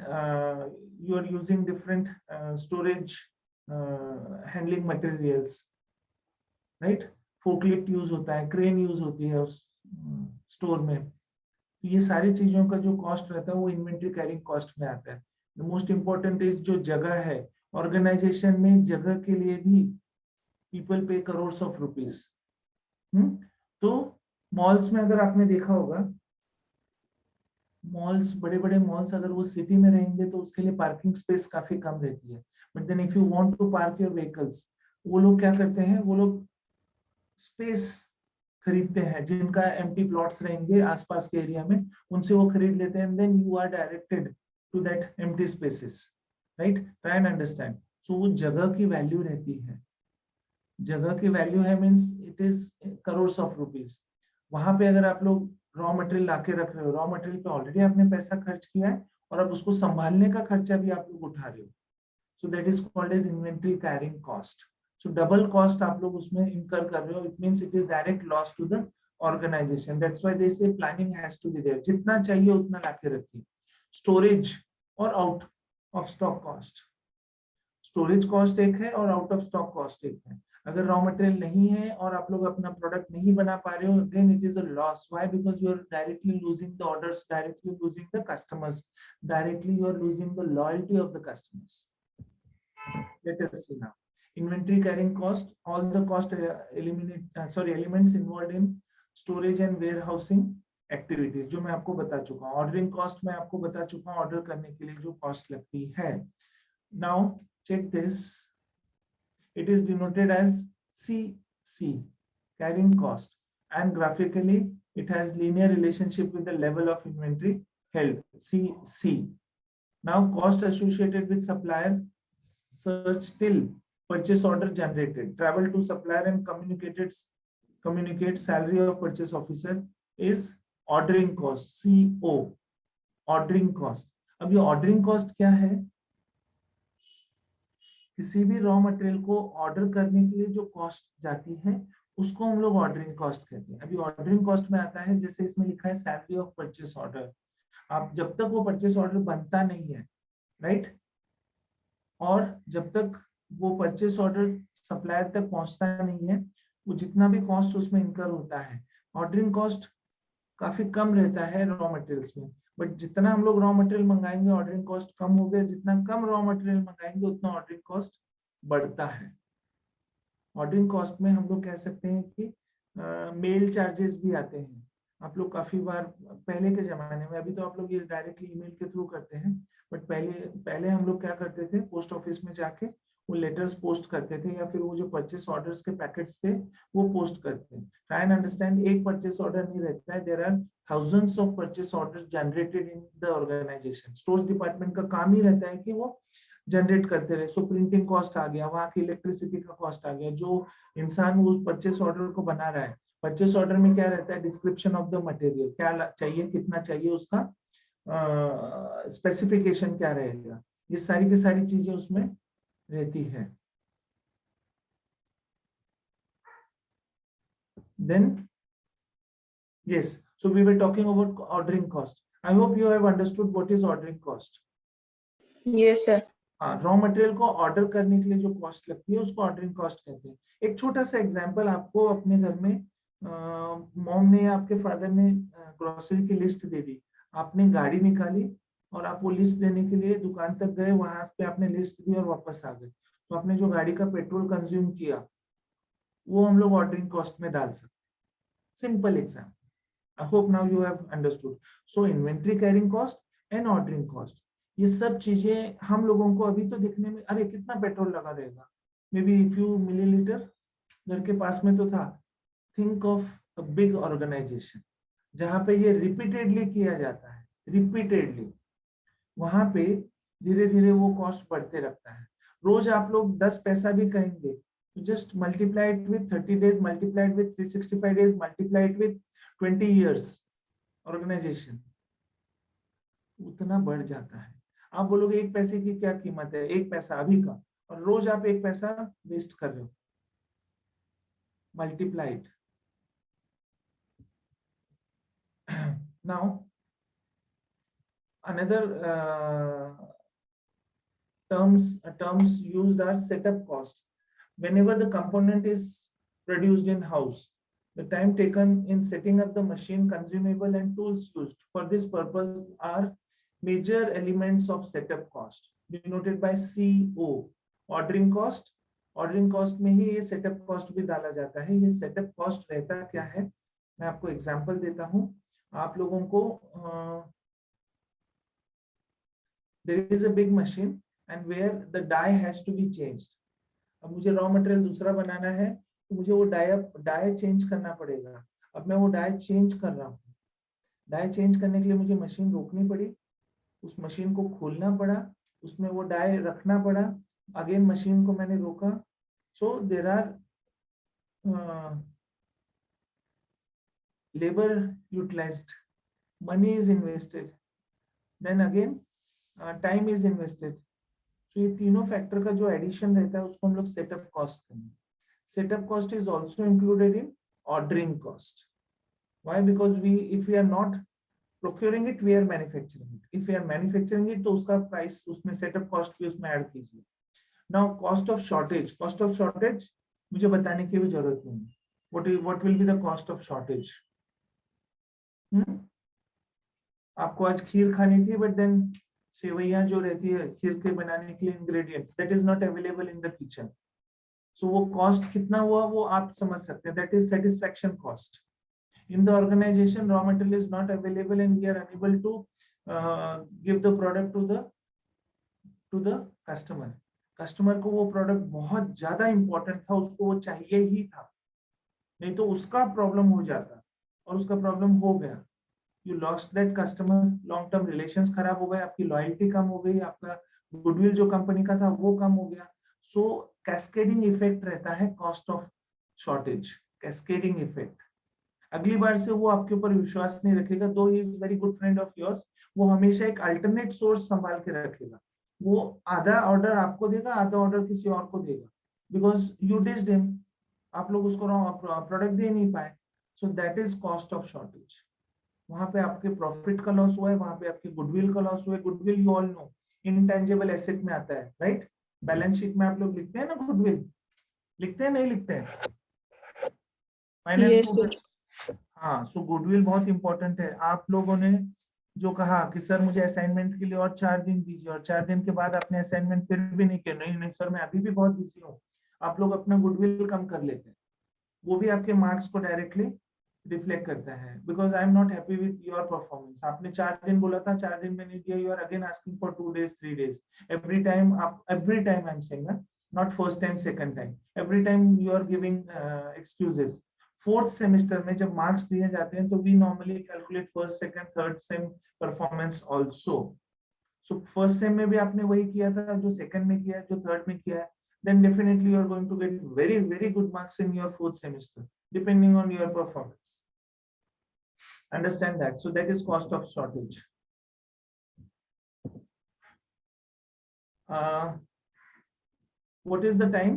you are using different storage handling materials, right, forklift use होता है, क्रेन यूज होती है उस स्टोर में, ये सारी चीजों का जो कॉस्ट रहता है वो इन्वेंट्री कैरिंग कॉस्ट में आता है। द मोस्ट इंपॉर्टेंट इज जो जगह है, ऑर्गेनाइजेशन में जगह के लिए भी पीपल पे करोड़ ऑफ रुपीज। तो मॉल्स में अगर आपने देखा होगा, मॉल्स, बड़े बड़े मॉल्स अगर वो सिटी में रहेंगे तो उसके लिए पार्किंग स्पेस काफी कम रहती है, but then if you want to park your vehicles, वो लोग क्या करते हैं, वो लोग स्पेस खरीदते हैं, जिनका एम्प्टी प्लॉट्स रहेंगे आसपास के एरिया में, उनसे वो खरीद लेते हैं, then you are directed to that empty spaces, right, try and understand. So वो जगह की वैल्यू रहती है, जगह की वैल्यू है means it is crore of rupees. वहां पे अगर आप लोग रॉ मटेरियल लाके रख रहे हो, रॉ मटेरियल पे ऑलरेडी आपने पैसा खर्च किया है और अब उसको संभालने का खर्चा भी आप लोग उठा रहे हो, so that is called as inventory carrying cost. So double cost आप लोग उसमें इनकर कर रहे हो, it means it is direct loss to the organisation, that's why they say planning has to be there, जितना चाहिए उतना लाके रखिए। स्टोरेज और out of stock cost, storage cost एक है और आउट ऑफ स्टॉक कॉस्ट एक है। अगर रॉ मटेरियल नहीं है और आप लोग अपना प्रोडक्ट नहीं बना पा रहे हो, then it is a loss, why, because you are directly losing the orders, directly losing the customers, directly you are losing the loyalty of the customers. Let us see now inventory carrying cost, all the cost elements involved in storage and warehousing activities, जो मैं आपको बता चुका हूँ। Ordering cost मैं आपको बता चुका हूँ, ऑर्डर करने के लिए जो कॉस्ट लगती है। Now check this, it is denoted as CC, carrying cost, and graphically it has linear relationship with the level of inventory held, CC. Now cost associated with supplier search till purchase order generated, travel to supplier and communicate salary of purchase officer is ordering cost, CO, ordering cost। अब ये ordering cost क्या है? किसी भी raw material को order करने के लिए जो कॉस्ट जाती है उसको हम लोग ऑर्डरिंग कॉस्ट कहते हैं। अभी ऑर्डरिंग कॉस्ट में आता है, जैसे इसमें लिखा है सैलरी ऑफ परचेस ऑर्डर, आप जब तक वो परचेस ऑर्डर बनता नहीं है, राइट, और जब तक वो परचेस ऑर्डर सप्लायर तक पहुंचता नहीं है, वो जितना भी कॉस्ट उसमें इनकर होता है, ऑर्डरिंग कॉस्ट काफी कम रहता है रॉ मटेरियल्स में, बट जितना हम लोग रॉ मटेरियल मंगाएंगे ऑर्डरिंग कॉस्ट कम हो गया, जितना कम रॉ मटेरियल मंगाएंगे उतना ऑर्डरिंग कॉस्ट बढ़ता है। ऑर्डरिंग कॉस्ट में हम लोग कह सकते हैं कि मेल चार्जेस भी आते हैं। आप लोग काफी बार पहले के जमाने में, अभी तो आप लोग ये डायरेक्टली ईमेल के थ्रू करते हैं, बट पहले हम लोग क्या करते थे, पोस्ट ऑफिस में जाके वो लेटर्स पोस्ट करते थे, या फिर वो जो परचेस ऑर्डर्स के पैकेट्स थे वो पोस्ट करते हैं। ट्राई एंड अंडरस्टैंड, एक परचेस ऑर्डर नहीं रहता है, there are thousands of purchase orders generated in the organisation. Stores department का काम ही रहता है कि वो जनरेट करते रहे। सो प्रिंटिंग कॉस्ट आ गया, वहां की इलेक्ट्रिसिटी का कॉस्ट आ गया, जो इंसान उस परचेस ऑर्डर को बना रहा है, परचेस ऑर्डर में क्या रहता है, डिस्क्रिप्शन ऑफ द मटेरियल, क्या चाहिए, कितना चाहिए, उसका स्पेसिफिकेशन क्या रहेगा, ये सारी की सारी चीजें उसमें रहती है। Then yes, so we were talking about ordering cost. I hope you have understood what is ordering cost. Yes, sir. हाँ, रॉ मटेरियल को ऑर्डर करने के लिए जो कॉस्ट लगती है उसको ऑर्डरिंग कॉस्ट कहते हैं. एक छोटा सा एग्जांपल, आपको अपने घर में मॉम ने या आपके फादर ने ग्रोसरी की लिस्ट दे दी, आपने गाड़ी निकाली और आप वो लिस्ट देने के लिए दुकान तक गए, वहां पे आपने लिस्ट दी और वापस आ गए, तो आपने जो गाड़ी का पेट्रोल कंज्यूम किया वो हम लोग ऑर्डरिंग कॉस्ट में डाल सकते हैं. Simple example. I hope now you have understood. So inventory carrying cost and ordering cost, ये सब चीजें हम लोगों को अभी तो दिखने में अरे कितना पेट्रोल लगा रहेगा, मे बी फ्यू मिलीलीटर घर के पास में तो था. Think of a big organisation जहां पे ये रिपीटेडली किया जाता है, रिपीटेडली, वहां पे धीरे धीरे वो कॉस्ट बढ़ते रहता है. रोज आप लोग 10 पैसा भी कहेंगे तो just multiply it with 30 days, multiply it with 365 days, multiply it with 20 years organisation, उतना बढ़ जाता है. आप बोलोगे एक पैसे की क्या कीमत है, एक पैसा अभी का, और रोज आप एक पैसा वेस्ट कर रहे हो. Multiply it. Now another terms used are setup cost. Whenever the component is produced in house, the time taken in setting up the machine, consumable and tools used for this purpose are major elements of setup cost, denoted by CO. Ordering cost, ordering cost में ही ये setup cost भी डाला जाता है. ये setup cost रहता क्या है, मैं आपको एग्जांपल देता हूँ. आप लोगों को there is a big machine and where the die has to be changed. अब मुझे रॉ मटेरियल दूसरा बनाना है तो मुझे वो डाई चेंज करना पड़ेगा. अब मैं वो डाई चेंज कर रहा हूँ. डाई चेंज करने के लिए मुझे मशीन रोकनी पड़ी, उस मशीन को खोलना पड़ा, उसमें वो डाई रखना पड़ा, अगेन मशीन को मैंने रोका. So there are labour utilised, money is invested, then again time is invested. तो ये तीनों फैक्टर का जो एडिशन रहता है उसको हम लोग सेटअप कॉस्ट करेंगे. Setup cost is also included in ordering cost. Why? Because if we are not procuring it, we are manufacturing it. If we are manufacturing it तो उसका प्राइस उसमें सेटअप कॉस्ट भी उसमें ऐड कीजिए. Now cost of shortage. Cost of shortage मुझे बताने की भी जरूरत नहीं है. What will be the cost of shortage? आपको आज खीर खानी थी, बट देन सेवैयां जो रहती है खीर के बनाने के लिए ingredient, that is not available in the kitchen. So वो कॉस्ट कितना हुआ वो आप समझ सकते हैं. That is satisfaction cost. In the organization raw material is not available and we are unable to give the product to the customer. Customer को वो प्रोडक्ट बहुत ज्यादा इंपॉर्टेंट था, उसको वो चाहिए ही था, नहीं तो उसका प्रॉब्लम हो जाता, और उसका प्रॉब्लम हो गया. You lost that customer, long term relations खराब हो गए, आपकी लॉयल्टी कम हो गई, आपका गुडविल जो कंपनी का था वो कम हो गया. सो कैस्केडिंग इफेक्ट रहता है cost of shortage. Cascading effect. अगली बार से वो आपके ऊपर विश्वास नहीं रखेगा. दो he is very good friend of yours, वो हमेशा एक अल्टरनेट सोर्स संभाल के रखेगा. वो आधा ऑर्डर आपको देगा, आधा ऑर्डर किसी और को देगा, बिकॉज यू डिस्ड हिम, आप लोग उसको प्रोडक्ट दे नहीं पाए. सो that is cost of shortage. वहां पे आपके प्रॉफिट का लॉस हुआ है, वहां पे आपके गुडविल का लॉस हुआ है. Goodwill you all know intangible asset में आता है, राइट? बैलेंस शीट में आप लोग लिखते हैं ना गुडविल, लिखते हैं नहीं लिखते हैं? फाइनेंस को. हाँ, सो गुडविल बहुत इंपॉर्टेंट है. आप लोगों ने जो कहा कि सर मुझे असाइनमेंट के लिए और 4 दिन दीजिए, और 4 दिन के बाद आपने असाइनमेंट फिर भी नहीं किया. नहीं सर मैं अभी भी बहुत बिजी हूँ. आप लोग अपना गुडविल कम कर लेते हैं. वो भी आपके मार्क्स को डायरेक्टली रिफ्लेक्ट करता है. Because I am not happy with your performance. आपने 4 दिन बोला था, 4 दिन में नहीं दिया, you are again asking for 2 days 3 days. Every time I am saying, not first time second time, every time you are giving excuses. Fourth semester में जब मार्क्स दिए जाते हैं तो we normally calculate first second third sem performance also. So first sem में भी आपने वही किया था जो सेकंड में किया है, जो थर्ड में किया है, then definitely you are going to get very good marks in your fourth semester depending on your performance. Understand that? So that is cost of shortage. What is the time?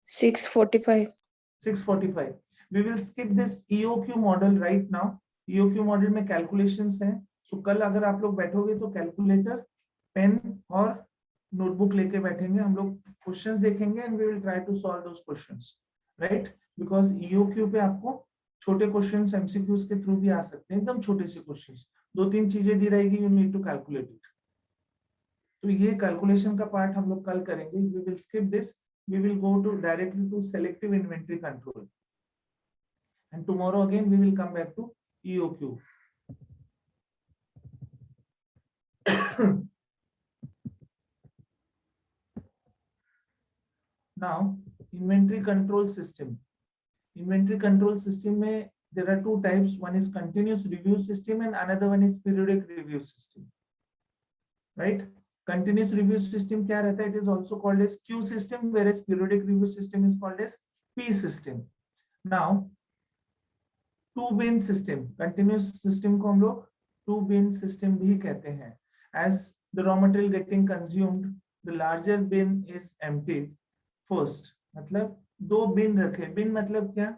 6:45. 645. We will skip this EOQ model right now. EOQ model में calculations हैं. So कल अगर आप लोग बैठोगे तो calculator, pen और notebook लेके बैठेंगे, हम लोग क्वेश्चंस देखेंगे and we will try to solve those questions, right? Because EOQ पे आपको छोटे क्वेश्चंस MCQs के थ्रू भी आ सकते हैं, एकदम छोटे से क्वेश्चंस, 2-3 चीजें दी रहेगी, you need to calculate it. तो ये कैलकुलेशन का पार्ट हम लोग कल करेंगे. We will skip this. We will go to directly to selective inventory control. And tomorrow again we will come back to EOQ. Now, inventory control system. Inventory control system में there are two types. One is continuous review system and another one is periodic review system. Right? Continuous review system क्या रहता है? It is also called as Q system, whereas periodic review system is called as P system. Now, two bin system, continuous system को हम लोग two bin system भी कहते हैं. As the raw material getting consumed, the larger bin is emptied first. मतलब दो bin रखे. Bin मतलब क्या?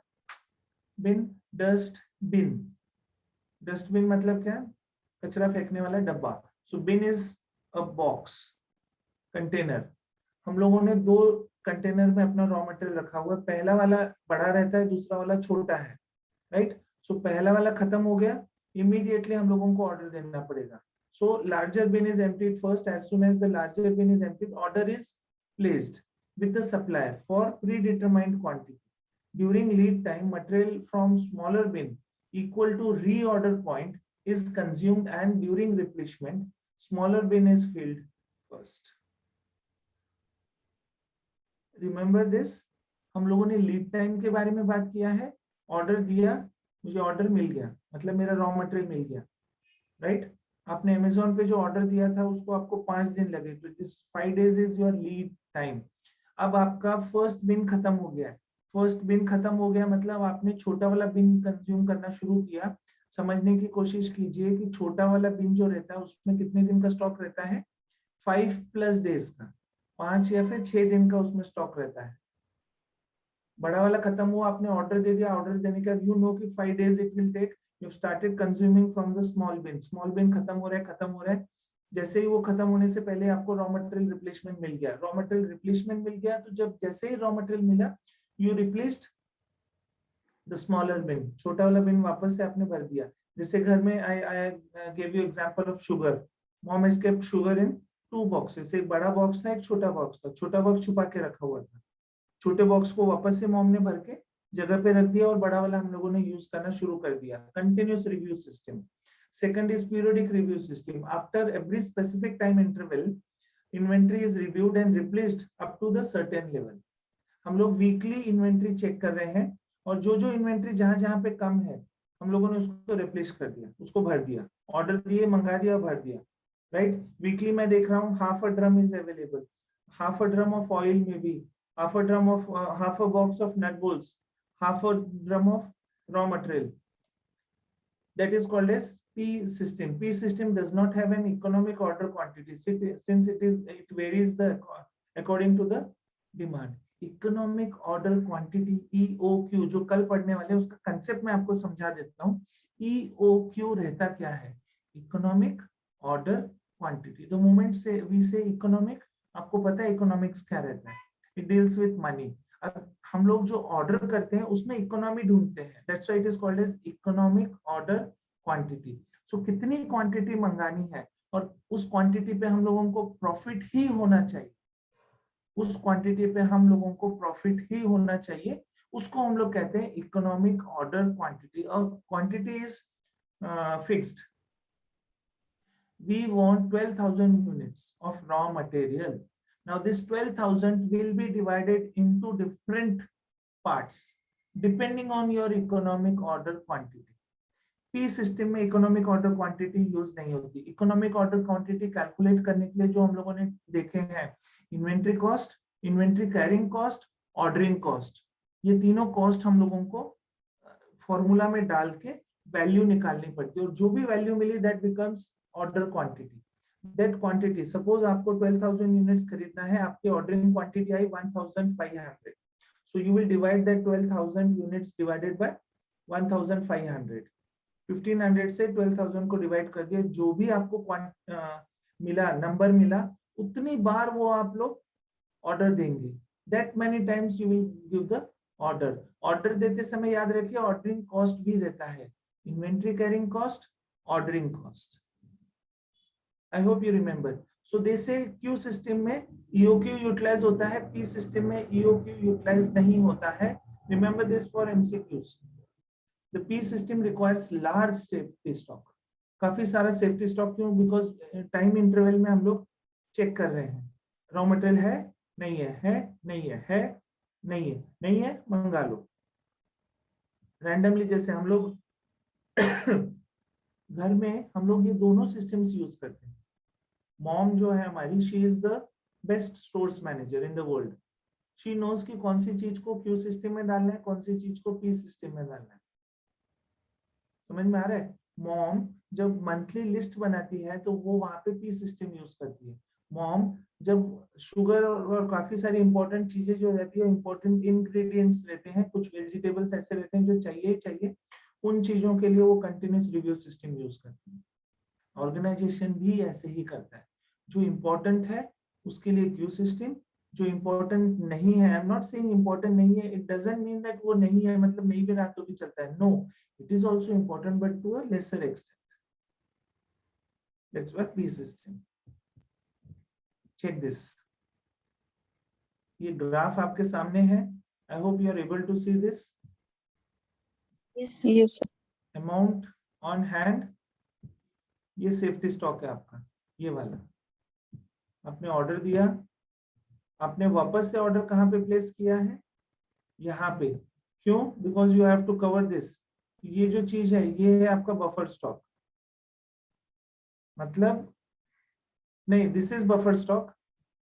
Bin, dust bin. Dust bin मतलब क्या? कचरा फेंकने वाला डब्बा. So bin is a box, container. हम लोगों ने दो कंटेनर में अपना रॉ मटेरियल रखा हुआ है. पहला वाला बड़ा रहता है, दूसरा वाला छोटा है, राइट? सो पहला वाला खत्म हो गया, इमीडिएटली हम लोगों को ऑर्डर देना पड़ेगा. So larger bin is emptied first. As soon as the larger bin is emptied, order is placed with the supplier for predetermined quantity. During lead time, material from smaller bin equal to reorder point is consumed, and during replenishment, smaller bin is filled first. Remember this. हम लोगों ने lead time के बारे में बात किया है. Order दिया, मुझे ऑर्डर मिल गया, मतलब मेरा रॉ मटेरियल मिल गया, राइट? आपने अमेज़न पे जो ऑर्डर दिया था उसको आपको 5 दिन लगे, तो this 5 days is your lead time. अब आपका फर्स्ट बिन खत्म हो गया है. फर्स्ट बिन खत्म हो गया मतलब आपने छोटा वाला बिन कंज्यूम करना शुरू किया. समझने की कोशिश कीजिए कि छोटा वाला बिन जो रहता है उसमें कितने दिन का स्टॉक रहता है? 5+ days का, 5 या फिर 6 दिन का उसमें स्टॉक रहता है. बड़ा वाला खत्म हुआ, आपने ऑर्डर दे दिया. ऑर्डर देने का यू नो कि 5 days it will take. You started consuming from the small bin. Small bin खत्म हो रहा है. जैसे ही वो खत्म होने से पहले आपको रॉ मटेरियल रिप्लेसमेंट मिल गया. रॉ मटेरियल रिप्लेसमेंट मिल गया, तो जब जैसे ही रॉ मटेरियल मिला, यू रिप्लेस्ड द स्मॉलर बिन. छोटा वाला बिन वापस से आपने भर दिया. जैसे घर में I give you example of sugar. Mom has kept sugar in 2 boxes. एक बड़ा बॉक्स था, एक छोटा बॉक्स था. छोटा बॉक्स छुपा के रखा हुआ था. छोटे बॉक्स को वापस से मॉम ने भर के जगह पे रख दिया और बड़ा वाला हम लोगों ने यूज करना शुरू कर दिया. Continuous review system. Second is periodic review system. After every specific time interval, inventory is reviewed and replaced up to the certain level. हम लोग वीकली इन्वेंट्री चेक कर रहे हैं और जो जो इन्वेंट्री जहां पे कम है हम लोगों ने उसको रिप्लेस कर दिया, उसको भर दिया. ऑर्डर दिए, मंगा दिया, भर दिया, राइट? वीकली मैं देख रहा हूँ half a drum is available. half a drum of oil maybe, half a drum of half a box of nut bolts, half a drum of raw material. That is called as P system. P system does not have an economic order quantity since it varies according to the demand. Economic order quantity EOQ जो कल पढ़ने वाले हैं उसका concept मैं आपको समझा देता हूँ. EOQ रहता क्या है? Economic order quantity. The moment we say economic, आपको पता है इकोनॉमिक्स क्या रहता है? It deals with money. अब हम लोग जो ऑर्डर करते हैं उसमें इकोनॉमी ढूंढते हैं. That's why it is called as economic order quantity. So कितनी क्वांटिटी मंगानी है और उस क्वांटिटी पे हम लोगों को प्रॉफिट ही होना चाहिए. उस क्वांटिटी पे हम लोगों को प्रॉफिट ही होना चाहिए. उसको हम लोग कहते हैं इकोनॉमिक ऑर्डर क्वांटिटी. और quantity is fixed. We want 12,000 units of raw material. Now this 12,000 will be divided into different parts depending on your economic order quantity. P system में इकोनॉमिक ऑर्डर क्वांटिटी यूज नहीं होती. Economic order quantity calculate करने के लिए जो हम लोगों ने देखे हैं, inventory cost, inventory carrying cost, ordering cost, ये तीनों कॉस्ट हम लोगों को फॉर्मूला में डाल के वैल्यू निकालनी पड़ती है और जो भी वैल्यू मिली that becomes order quantity. That quantity, suppose आपको 12,000 यूनिट्स खरीदना है, आपकी ऑर्डरिंग क्वांटिटी आई 1,500. So you will divide that 12,000 units divided by 1,500. 1,500 से 12,000 को डिवाइड कर दिया, जो भी आपको मिला, नंबर मिला, उतनी बार वो आप लोग ऑर्डर देंगे. That many times you will give the order. Order देते समय याद रखिए ऑर्डरिंग कॉस्ट भी रहता है. Inventory carrying cost, ordering cost. I hope you remember. So they say Q system में EOQ यूटिलाइज होता है, P सिस्टम में EOQ यूटिलाइज नहीं होता है. Remember this for MCQs. The P system requires large safety stock. काफी सारा safety stock. क्यों? बिकॉज टाइम इंटरवल में हम लोग चेक कर रहे हैं, रॉ मटेरियल है नहीं है नहीं है नहीं है नहीं है, मंगा लो. रैंडमली जैसे हम लोग घर में हम लोग ये दोनों सिस्टम्स यूज करते हैं. मॉम जो है हमारी, she is the best stores manager in the world. She knows कि कौन सी चीज को क्यू सिस्टम में डालना है, कौन सी चीज को पी सिस्टम में डालना है. समझ में आ रहा है? मॉम जब मंथली लिस्ट बनाती है तो वो वहां पे पी सिस्टम यूज करती है. मॉम जब शुगर और काफी सारी इंपॉर्टेंट चीजें जो रहती है, इंपॉर्टेंट इंग्रेडिएंट्स रहते हैं, कुछ वेजिटेबल्स ऐसे रहते हैं जो चाहिए ही चाहिए, उन चीजों के लिए वो कंटिन्यूस रिव्यू सिस्टम यूज करती है. ऑर्गेनाइजेशन भी ऐसे ही करता है. जो इंपॉर्टेंट है उसके लिए क्यू सिस्टम, जो इंपॉर्टेंट नहीं है, I am not saying important नहीं है, इट डजंट मीन दैट वो नहीं है, मतलब नहीं भी रहा तो भी चलता है. No, it is also important but to a lesser extent. That's what P system. Check this. ये ग्राफ आपके सामने है. I hope you are able to see this. Yes, yes, sir. Amount on hand. ये safety stock है आपका, ये वाला. आपने ऑर्डर दिया, आपने वापस से ऑर्डर कहाँ पे प्लेस किया है? यहाँ पे. क्यों? Because you have to cover this. ये जो चीज है ये है आपका बफर स्टॉक. मतलब नहीं, this is buffer stock,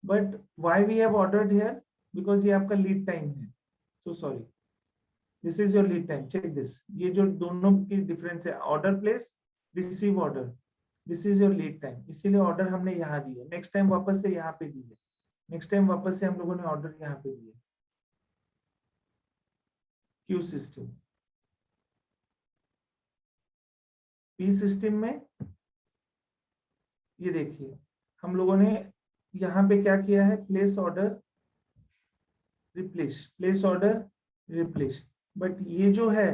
but why we have ordered here? Because ये आपका लीड टाइम है. So sorry, this is your lead time. Check this. ये जो दोनों की डिफरेंस है, order place, receive order, this is your lead time. इसीलिए order हमने यहाँ दिए, नेक्स्ट टाइम वापस से यहाँ पे दिए, नेक्स्ट टाइम वापस से हम लोगों ने ऑर्डर यहाँ पे दिए. Q system. पी सिस्टम में ये देखिए हम लोगों ने यहाँ पे क्या किया है? Place order, replace, place order, replace. But ये जो है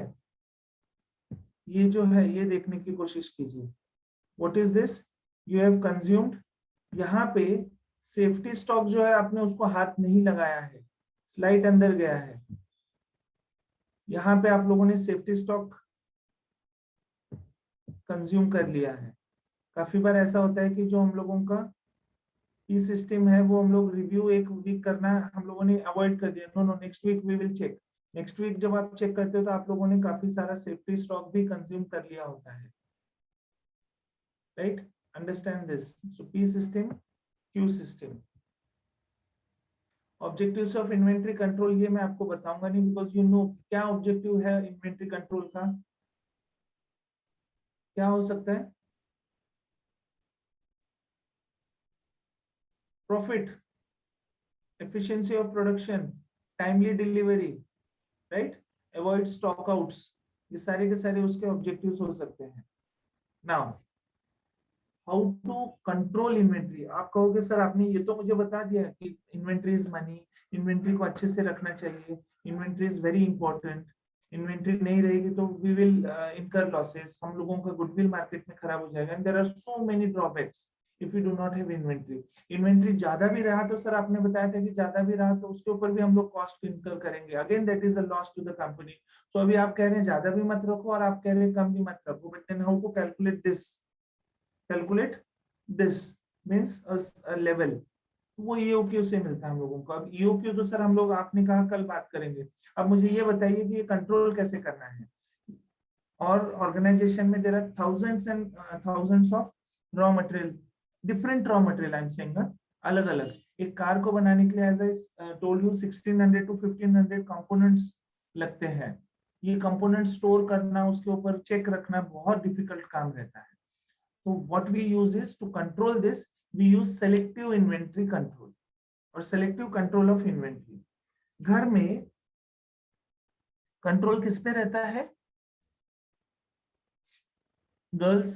ये देखने की कोशिश कीजिए. What is this? You have consumed. यहाँ पे सेफ्टी स्टॉक जो है आपने उसको हाथ नहीं लगाया है, स्लाइड अंदर गया है. यहाँ पे आप लोगों ने सेफ्टी स्टॉक कंज्यूम कर लिया है. काफी बार ऐसा होता है कि जो हम लोगों का ई सिस्टम है वो हम लोग रिव्यू एक वीक करना हम लोगों ने अवॉइड कर दिया. No no, next week we will check. Next week जब आप चेक करते हो तो आप लोगों ने काफी सारा सेफ्टी स्टॉक भी कंज्यूम कर लिया होता है. Right? Understand this. So P system, Q system. Objectives of inventory control ये मैं आपको बताऊंगा नहीं, बिकॉज यू नो क्या ऑब्जेक्टिव है इन्वेंट्री कंट्रोल का. क्या हो सकता है? Profit, efficiency of production, timely delivery, right? Avoid stock outs. ये सारे के सारे उसके ऑब्जेक्टिव्स हो सकते हैं. Now, how to control inventory? आप कहोगे सर आपने ये तो मुझे बता दिया कि inventory is money, inventory को अच्छे से रखना चाहिए, inventory is very important. Inventory नहीं रहेगी तो we will incur losses. हम लोगों का गुडविल मार्केट में खराब हो जाएगा. And there are so many drawbacks if you do not have inventory. Inventory ज्यादा भी रहा तो सर आपने बताया था कि ज्यादा भी रहा तो उसके ऊपर भी हम लोग कॉस्ट इनकर करेंगे. Again that is a loss to the company. So अभी आप कह रहे हैं ज्यादा भी मत रखो और आप कह रहे हैं कम भी मत रखो. But then how to calculate this? Calculate this means a level. वो EOQ से मिलता है हम लोगों को. अब EOQ तो सर हम लोग आपने कहा कल बात करेंगे. अब मुझे ये बताइए कि ये कंट्रोल कैसे करना है. और ऑर्गेनाइजेशन में there are thousands and thousands of raw material, different raw material I am saying, अलग अलग. एक कार को बनाने के लिए as I told you 1600 to 1500 components लगते हैं. ये कंपोनेंट स्टोर करना, उसके ऊपर चेक रखना बहुत डिफिकल्ट काम रहता है. तो what we use is to control this, we use selective inventory control और सेलेक्टिव कंट्रोल ऑफ इन्वेंट्री. घर में कंट्रोल किस पे रहता है गर्ल्स?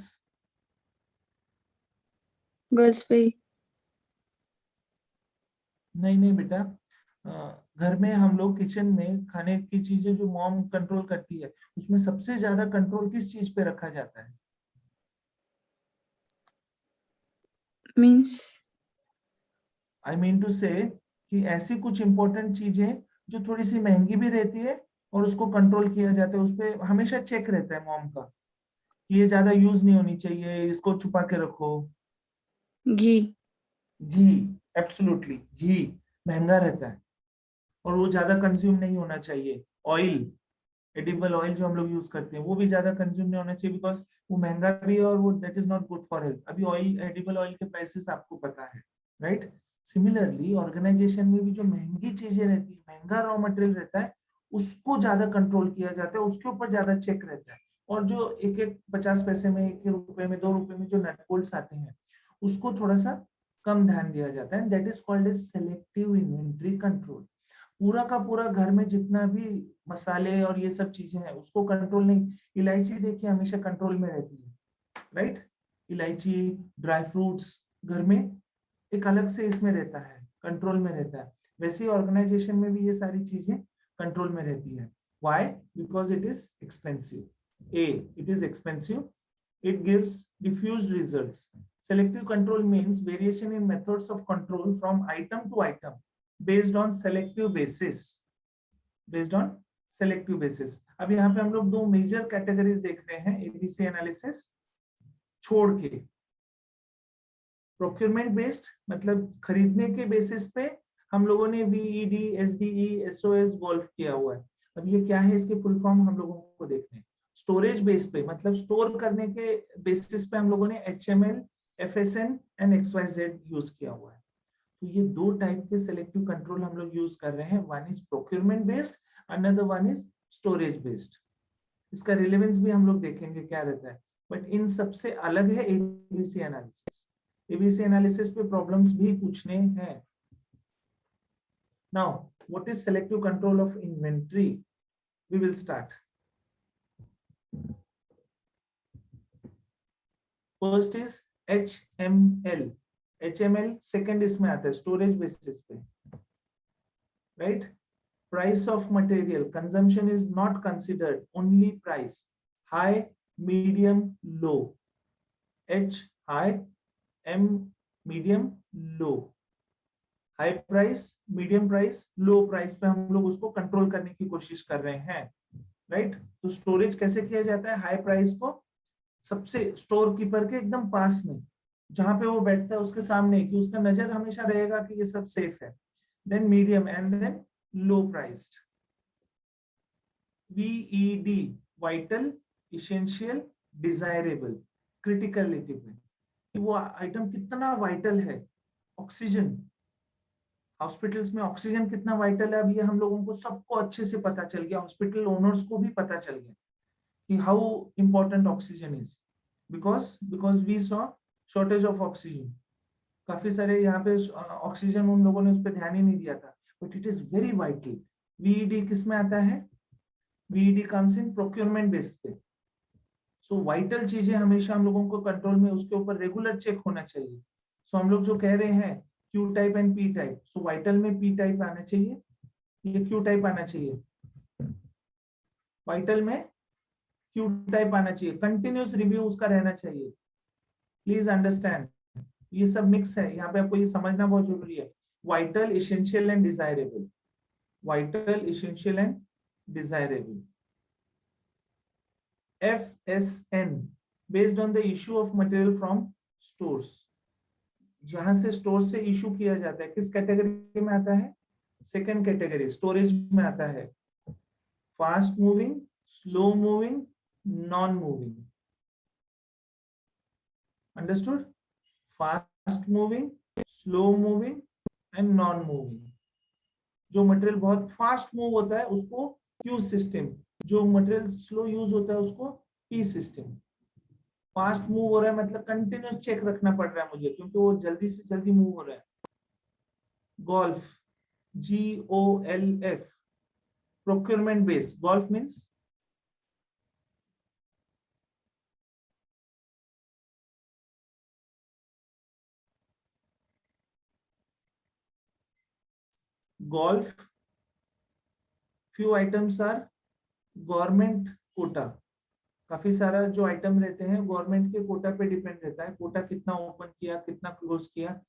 गर्ल्स पे। नहीं नहीं बेटा, घर में हम लोग किचन में खाने की चीजें जो मॉम कंट्रोल करती है, उसमें सबसे ज्यादा कंट्रोल किस चीज पे रखा जाता है? मीन्स आई मीन टू से कि ऐसी कुछ इंपॉर्टेंट चीजें जो थोड़ी सी महंगी भी रहती है और उसको कंट्रोल किया जाता है, उस पर हमेशा चेक रहता है मॉम का कि ये ज्यादा यूज नहीं होनी चाहिए, इसको छुपा के रखो। घी। घी, एब्सोल्युटली, घी महंगा रहता है और वो ज्यादा कंज्यूम नहीं होना चाहिए। ऑयल, एडिबल ऑयल जो हम लोग यूज करते हैं, वो भी ज्यादा कंज्यूम नहीं होना चाहिए, बिकॉज वो महंगा भी है और वो that is not good for health. अभी ऑयल, एडिबल ऑयल के प्राइसेस आपको पता है, राइट? सिमिलरली ऑर्गेनाइजेशन में भी जो महंगी चीजें रहती है, महंगा रॉ मटेरियल रहता है, उसको ज्यादा कंट्रोल किया जाता है, उसके ऊपर ज्यादा चेक रहता है। और जो एक एक 50 पैसे में, 1 रुपए में, 2 रुपए में जो नट बोल्ट्स आते हैं, उसको थोड़ा सा कम ध्यान दिया जाता है। That is called as selective inventory control. पूरा का पूरा घर में जितना भी मसाले और ये सब चीजें हैं उसको कंट्रोल नहीं। इलायची देखिए हमेशा कंट्रोल में रहती है, राइट? इलायची, ड्राई फ्रूट्स घर में एक अलग से इसमें रहता है, कंट्रोल में रहता है। वैसे ही ऑर्गेनाइजेशन में भी ये सारी चीजें कंट्रोल में रहती है। Why? Because it is expensive. A, it is expensive, it gives diffused results. Selective control means variation in methods of control from item to item based on selective basis, based on selective basis. अब यहाँ पे हम लोग दो major categories देख रहे हैं ABC analysis छोड़ के। प्रोक्योरमेंट बेस्ड मतलब खरीदने के बेसिस पे हम लोगों ने वीईडी, एसडीई, एसओएस, गोल्फ किया हुआ है। अब ये क्या है, इसके फुल फॉर्म हम लोगों को देखने हैं। स्टोरेज बेस पे मतलब स्टोर करने के बेसिस पे हम लोगों ने एचएमएल, एफएसएन एंड एक्सवाईजेड यूज किया हुआ है। तो ये दो टाइप के सेलेक्टिव कंट्रोल हम लोग यूज कर रहे हैं। One is procurement based, another one is storage based. इसका रिलेवेंस भी हम लोग देखेंगे क्या रहता है, बट इन सबसे अलग है एबीसी एनालिसिस। एबीसी एनालिसिस पे प्रॉब्लम्स भी पूछने हैं। Now what is selective control of inventory? We will start. First is HML। HML second इसमें आता है स्टोरेज बेसिस पे, right? Price of material consumption is not considered, only price, high, medium, low. H high, M medium, low. High price, medium price, low price पे हम लोग उसको control करने की कोशिश कर रहे हैं, राइट? तो स्टोरेज कैसे किया जाता है? हाई प्राइस को सबसे स्टोर कीपर के एकदम पास में, जहां पे वो बैठता है उसके सामने, कि उसका नजर हमेशा रहेगा कि ये सब सेफ है। Then medium and then low priced. VED, vital, essential, desirable, criticality पे कि वो आइटम कितना वाइटल है। ऑक्सीजन, हॉस्पिटल्स में ऑक्सीजन कितना वाइटल है, अब ये हम लोगों को सबको अच्छे से पता चल गया, हॉस्पिटल ओनर्स को भी पता चल गया कि how important oxygen is, because we saw shortage of oxygen. काफी सारे यहाँ पे ऑक्सीजन उन लोगों ने उस पर ध्यान ही नहीं दिया था, but it is very vital. VED किस में आता है? VED comes in procurement base पे। सो वाइटल चीजें हमेशा हम लोगों को कंट्रोल में उसके ऊपर रेगुलर चेक होना चाहिए। सो हम लोग जो कह रहे हैं Q type and P type, so vital में P टाइप आना चाहिए, ये Q टाइप आना चाहिए, वाइटल में Q टाइप आना चाहिए। कंटिन्यूस रिव्यू उसका रहना चाहिए, प्लीज अंडरस्टैंड। ये सब मिक्स है, यहाँ पे आपको ये समझना बहुत जरूरी है। Vital, essential and desirable, vital, essential and desirable. FSN, based on the issue of material from stores, जहां से स्टोर से इशू किया जाता है, किस कैटेगरी में आता है? सेकंड कैटेगरी, स्टोरेज में आता है। Fast moving, slow moving, non moving. Understood? Fast moving, slow moving and non moving. जो मटेरियल बहुत फास्ट मूव होता है उसको Q सिस्टम, जो मटेरियल स्लो यूज होता है उसको P सिस्टम। फास्ट मूव हो रहा है मतलब कंटिन्यूस चेक रखना पड़ रहा है मुझे, क्योंकि वो जल्दी से जल्दी मूव हो रहा है। Golf, GOLF, procurement base. Golf means golf. Few items are government quota. काफी सारा जो आइटम रहते हैं गवर्नमेंट के कोटा पे डिपेंड रहता है. कोटा कितना ओपन किया, कितना क्लोज किया,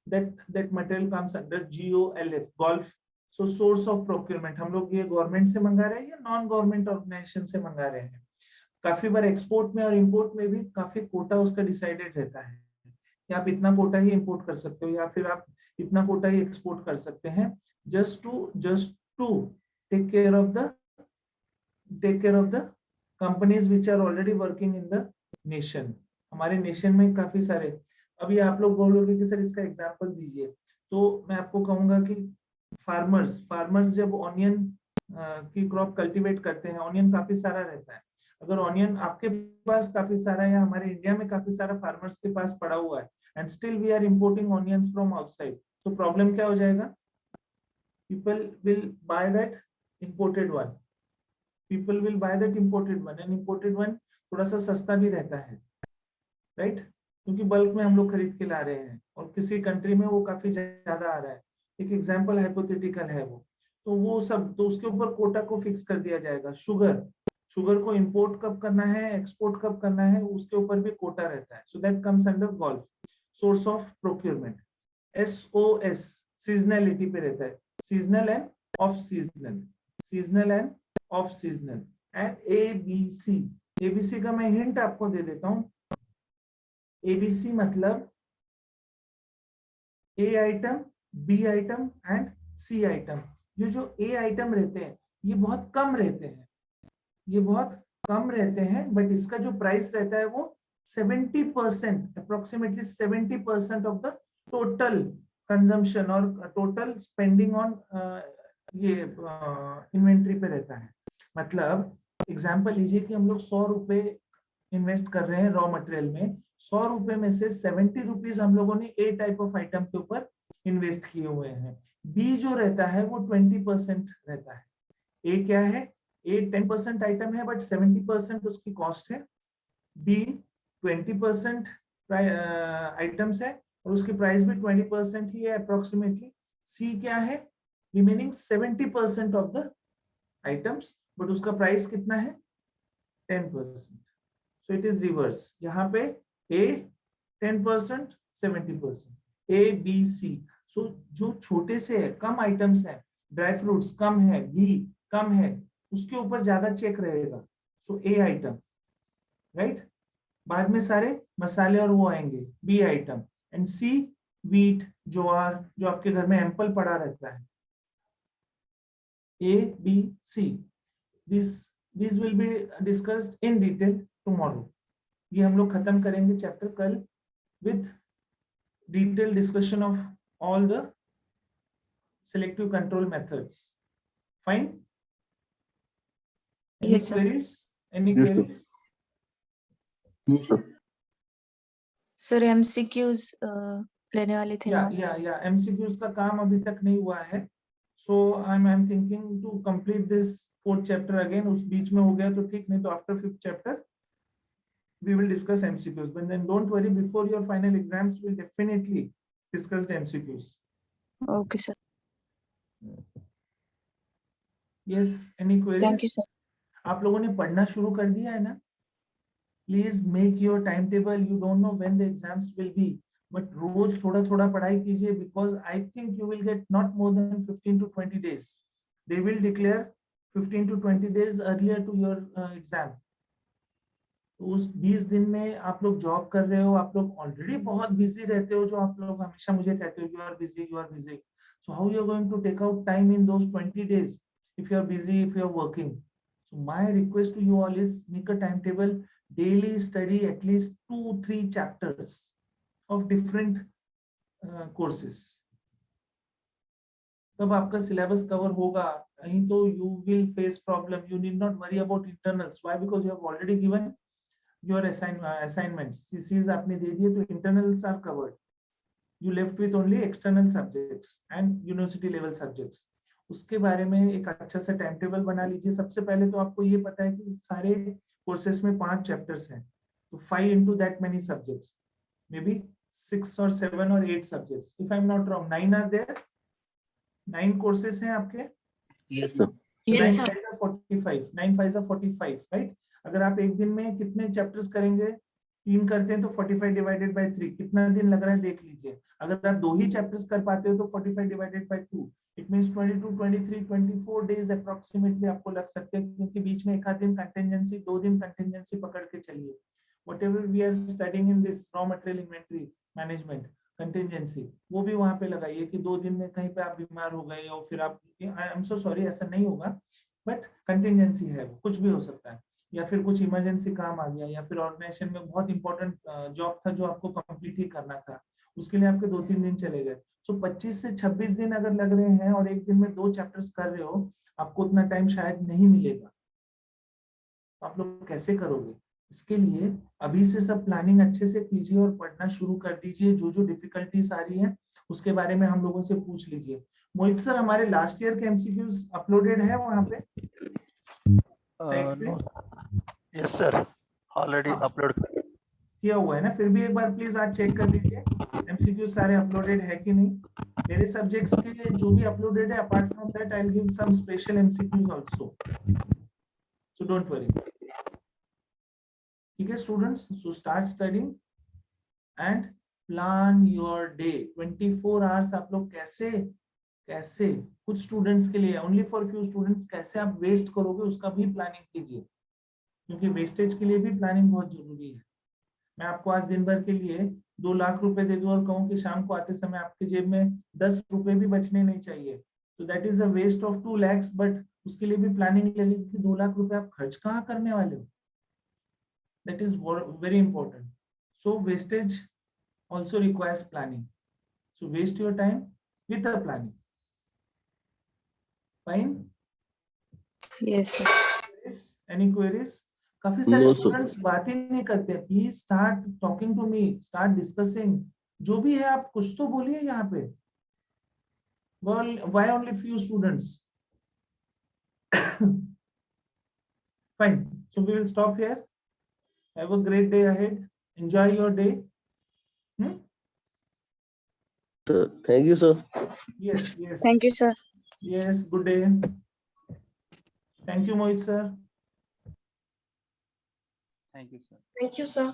that material comes under GOLF, golf. So source of procurement, हम लोग ये गवर्नमेंट से मंगा रहे हैं या नॉन गवर्नमेंट ऑर्गेनाइजेशन से मंगा रहे हैं. काफी बार एक्सपोर्ट में और इंपोर्ट में भी काफी कोटा उसका डिसाइडेड रहता है कि आप इतना कोटा ही इंपोर्ट कर सकते हो या फिर आप इतना कोटा ही एक्सपोर्ट कर सकते हैं, just to take care of the companies which are already working in the nation. हमारे नेशन में काफी सारे. अभी आप लोग बोलोगे कि सर इसका एग्जांपल दीजिए, तो मैं आपको कहूंगा कि फार्मर्स जब ऑनियन की क्रॉप कल्टीवेट करते हैं, ऑनियन काफी सारा रहता है. अगर ऑनियन आपके पास काफी सारा है या हमारे इंडिया में काफी सारा फार्मर्स के पास पड़ा हुआ है and still we are importing onions from outside, तो प्रॉब्लम क्या हो जाएगा? People will buy that imported one. People will buy that imported one, and imported one थोड़ा सा सस्ता भी रहता है, राइट? क्योंकि बल्क में हम लोग खरीद के ला रहे हैं और किसी कंट्री में वो काफी ज्यादा आ रहा है. एक एग्जांपल हाइपोथेटिकल है वो, तो वो सब तो उसके ऊपर कोटा को फिक्स कर दिया जाएगा. शुगर को इंपोर्ट कब करना है, एक्सपोर्ट कब करना है, उसके ऊपर भी कोटा रहता है. So that comes under golf. Source of procurement. SOS seasonality पे रहता है. Seasonal and off seasonal. And ABC का मैं हिंट आपको दे देता हूं. ABC मतलब A item, B item and C item. जो A आइटम रहते हैं ये बहुत कम रहते हैं, बट इसका जो प्राइस रहता है वो 70%, approximately 70% of the total consumption और टोटल स्पेंडिंग ऑन ये इन्वेंट्री पे रहता है. मतलब एग्जांपल लीजिए कि हम लोग 100 रुपए इन्वेस्ट कर रहे हैं रॉ मटेरियल में. 100 रुपए में से 70 रुपीज हम लोगों ने ए टाइप ऑफ आइटम के ऊपर इन्वेस्ट किए हुए हैं. बी जो रहता है वो 20% रहता है. ए क्या है? ए 10% आइटम है बट 70% उसकी कॉस्ट है. बी 20% आइटम्स है और उसकी प्राइस भी 20% ही है अप्रोक्सीमेटली. सी क्या है? Remaining 70% of the items, but उसका प्राइस कितना है? 10%. So it is reverse. यहाँ पे ए 10%, 70%, ए बी सी. सो जो छोटे से है, कम आइटम्स है, ड्राई फ्रूट्स कम है, घी कम है, उसके ऊपर ज्यादा चेक रहेगा. So A item, right? बाद में सारे मसाले और वो आएंगे, B item. And C wheat, ज्वार, जो आपके घर में एम्पल पड़ा रहता है. A, B, C. These will be discussed in detail tomorrow. ये हम लोग खत्म करेंगे चैप्टर कल with detailed discussion of all the selective control methods. Fine? Any Yes, sir. queries? Any Yes, sir. queries? Yes, sir. Sir MCQs लेने वाले थे ना. या MCQs का काम अभी तक नहीं हुआ है. So I'm thinking to complete this 4th chapter again. उस बीच में हो गया तो ठीक, नहीं तो after 5th chapter we will discuss MCQs. But then don't worry, before your final exams we'll definitely discuss the MCQs. Okay, sir. Yes, any queries? Thank you, sir. आप लोगों ने पढ़ना शुरू कर दिया है ना? Please make your timetable. You don't know when the exams will be, but रोज थोड़ा थोड़ा पढ़ाई कीजिए, because I think you will get not more than 15 to 20 days. They will declare 15 to 20 days earlier to your exam. तो उस 20 दिन में आप लोग जॉब कर रहे हो, आप लोग ऑलरेडी बहुत बिजी रहते हो, जो आप लोग हमेशा मुझे कहते हो you are busy. So how you are going to take out time in those 20 days if you are busy, if you are working? So my request to you all is make a timetable. Daily study at least 2-3 chapters of different courses. तब आपका syllabus cover होगा. नहीं तो you will face problem. You need not worry about internals. Why? Because you have already given your assignments. CCs आपने दे दिए, तो internals are covered. You left with only external subjects and university level subjects. उसके बारे में एक अच्छा सा time table बना लीजिए। सबसे पहले तो आपको ये पता है कि सारे कोर्सेस में 5 चैप्टर्स हैं, तो 5 into that many subjects, maybe 6 or 7 or 8 subjects, if I'm not wrong, 9 are there, 9 courses हैं आपके। Yes, sir. Yes, 9 sir. 5 are 45, 9 5 are 45, right? अगर आप एक दिन में कितने चैप्टर्स करेंगे, 3 करते हैं तो 45 डिवाइडेड बाय 3, कितना दिन लग रहा है देख लीजिए। अगर आप 2 ही चैप्टर्स कर पाते हो तो 45 divided by 2, it means 22 23 24 days approximately आपको लग सकते हैं, क्योंकि बीच में एक आध दिन कंटिजेंसी, 2 दिन कंटिजेंसी पकड़ के चलिए। Whatever we are studying in this raw material inventory management, contingency वो भी वहां पे लगाइए कि 2 दिन में कहीं पे आप बीमार हो गए और फिर आप, आई एम सो सॉरी, ऐसा नहीं होगा, बट कंटिजेंसी है, कुछ भी हो सकता है, या फिर कुछ इमरजेंसी काम आ गया, या फिर ऑर्गेनाइजेशन में बहुत इंपॉर्टेंट जॉब था जो आपको कंप्लीट ही करना था, उसके लिए आपके 2-3 दिन चले गए। सो 25 से 26 दिन अगर लग रहे हैं और एक दिन में 2 चैप्टर्स कर रहे हो, आपको उतना टाइम शायद नहीं मिलेगा, तो आप लोग कैसे करोगे? इसके लिए अभी से सब प्लानिंग अच्छे से कीजिए और पढ़ना शुरू कर दीजिए। जो जो डिफिकल्टीज आ रही है उसके बारे में हम लोगों से पूछ लीजिए। मोहित सर, हमारे लास्ट ईयर के एमसीक्यूज अपलोडेड है वहां पे साइट पे? No. Yes, sir. Already हाँ, upload. किया हुआ है ना? फिर भी एक बार प्लीज आज चेक कर लीजिए एमसीक्यू सारे अपलोडेड है कि नहीं। मेरे सब्जेक्ट्स के जो भी अपलोडेड है, apart from that I will give some special MCQs also, so don't worry. ठीक है students, so start studying and plan your day. 24 hours आप लोग कैसे कैसे कुछ स्टूडेंट्स के लिए, ओनली फॉर फ्यू स्टूडेंट्स, कैसे आप वेस्ट करोगे उसका भी प्लानिंग कीजिए, क्योंकि वेस्टेज के लिए भी प्लानिंग बहुत जरूरी है। मैं आपको आज दिन भर के लिए 2 लाख रुपए दे दूं और कहूं कि शाम को आते समय आपके जेब में 10 रुपए भी बचने नहीं चाहिए, तो that is a waste of 2 lakhs, but उसके लिए भी प्लानिंग लगेगी कि 2 लाख रुपए आप खर्च कहाँ करने वाले हो। That is very important. So wastage also requires planning, so waste your time with the planning. Fine? Yes, sir. Yes, any queries? काफी सारे No, sir. स्टूडेंट्स बात ही नहीं करते। Please start talking to me, start discussing. जो भी है आप कुछ तो बोलिए यहाँ पे। Why only few students? Fine, so we will stop here. Have a great day ahead. Enjoy your day. Sir, thank you, sir. Yes, yes, Thank you, sir. yes, good day. Thank you, Mohit sir. Thank you, sir. Thank you, sir.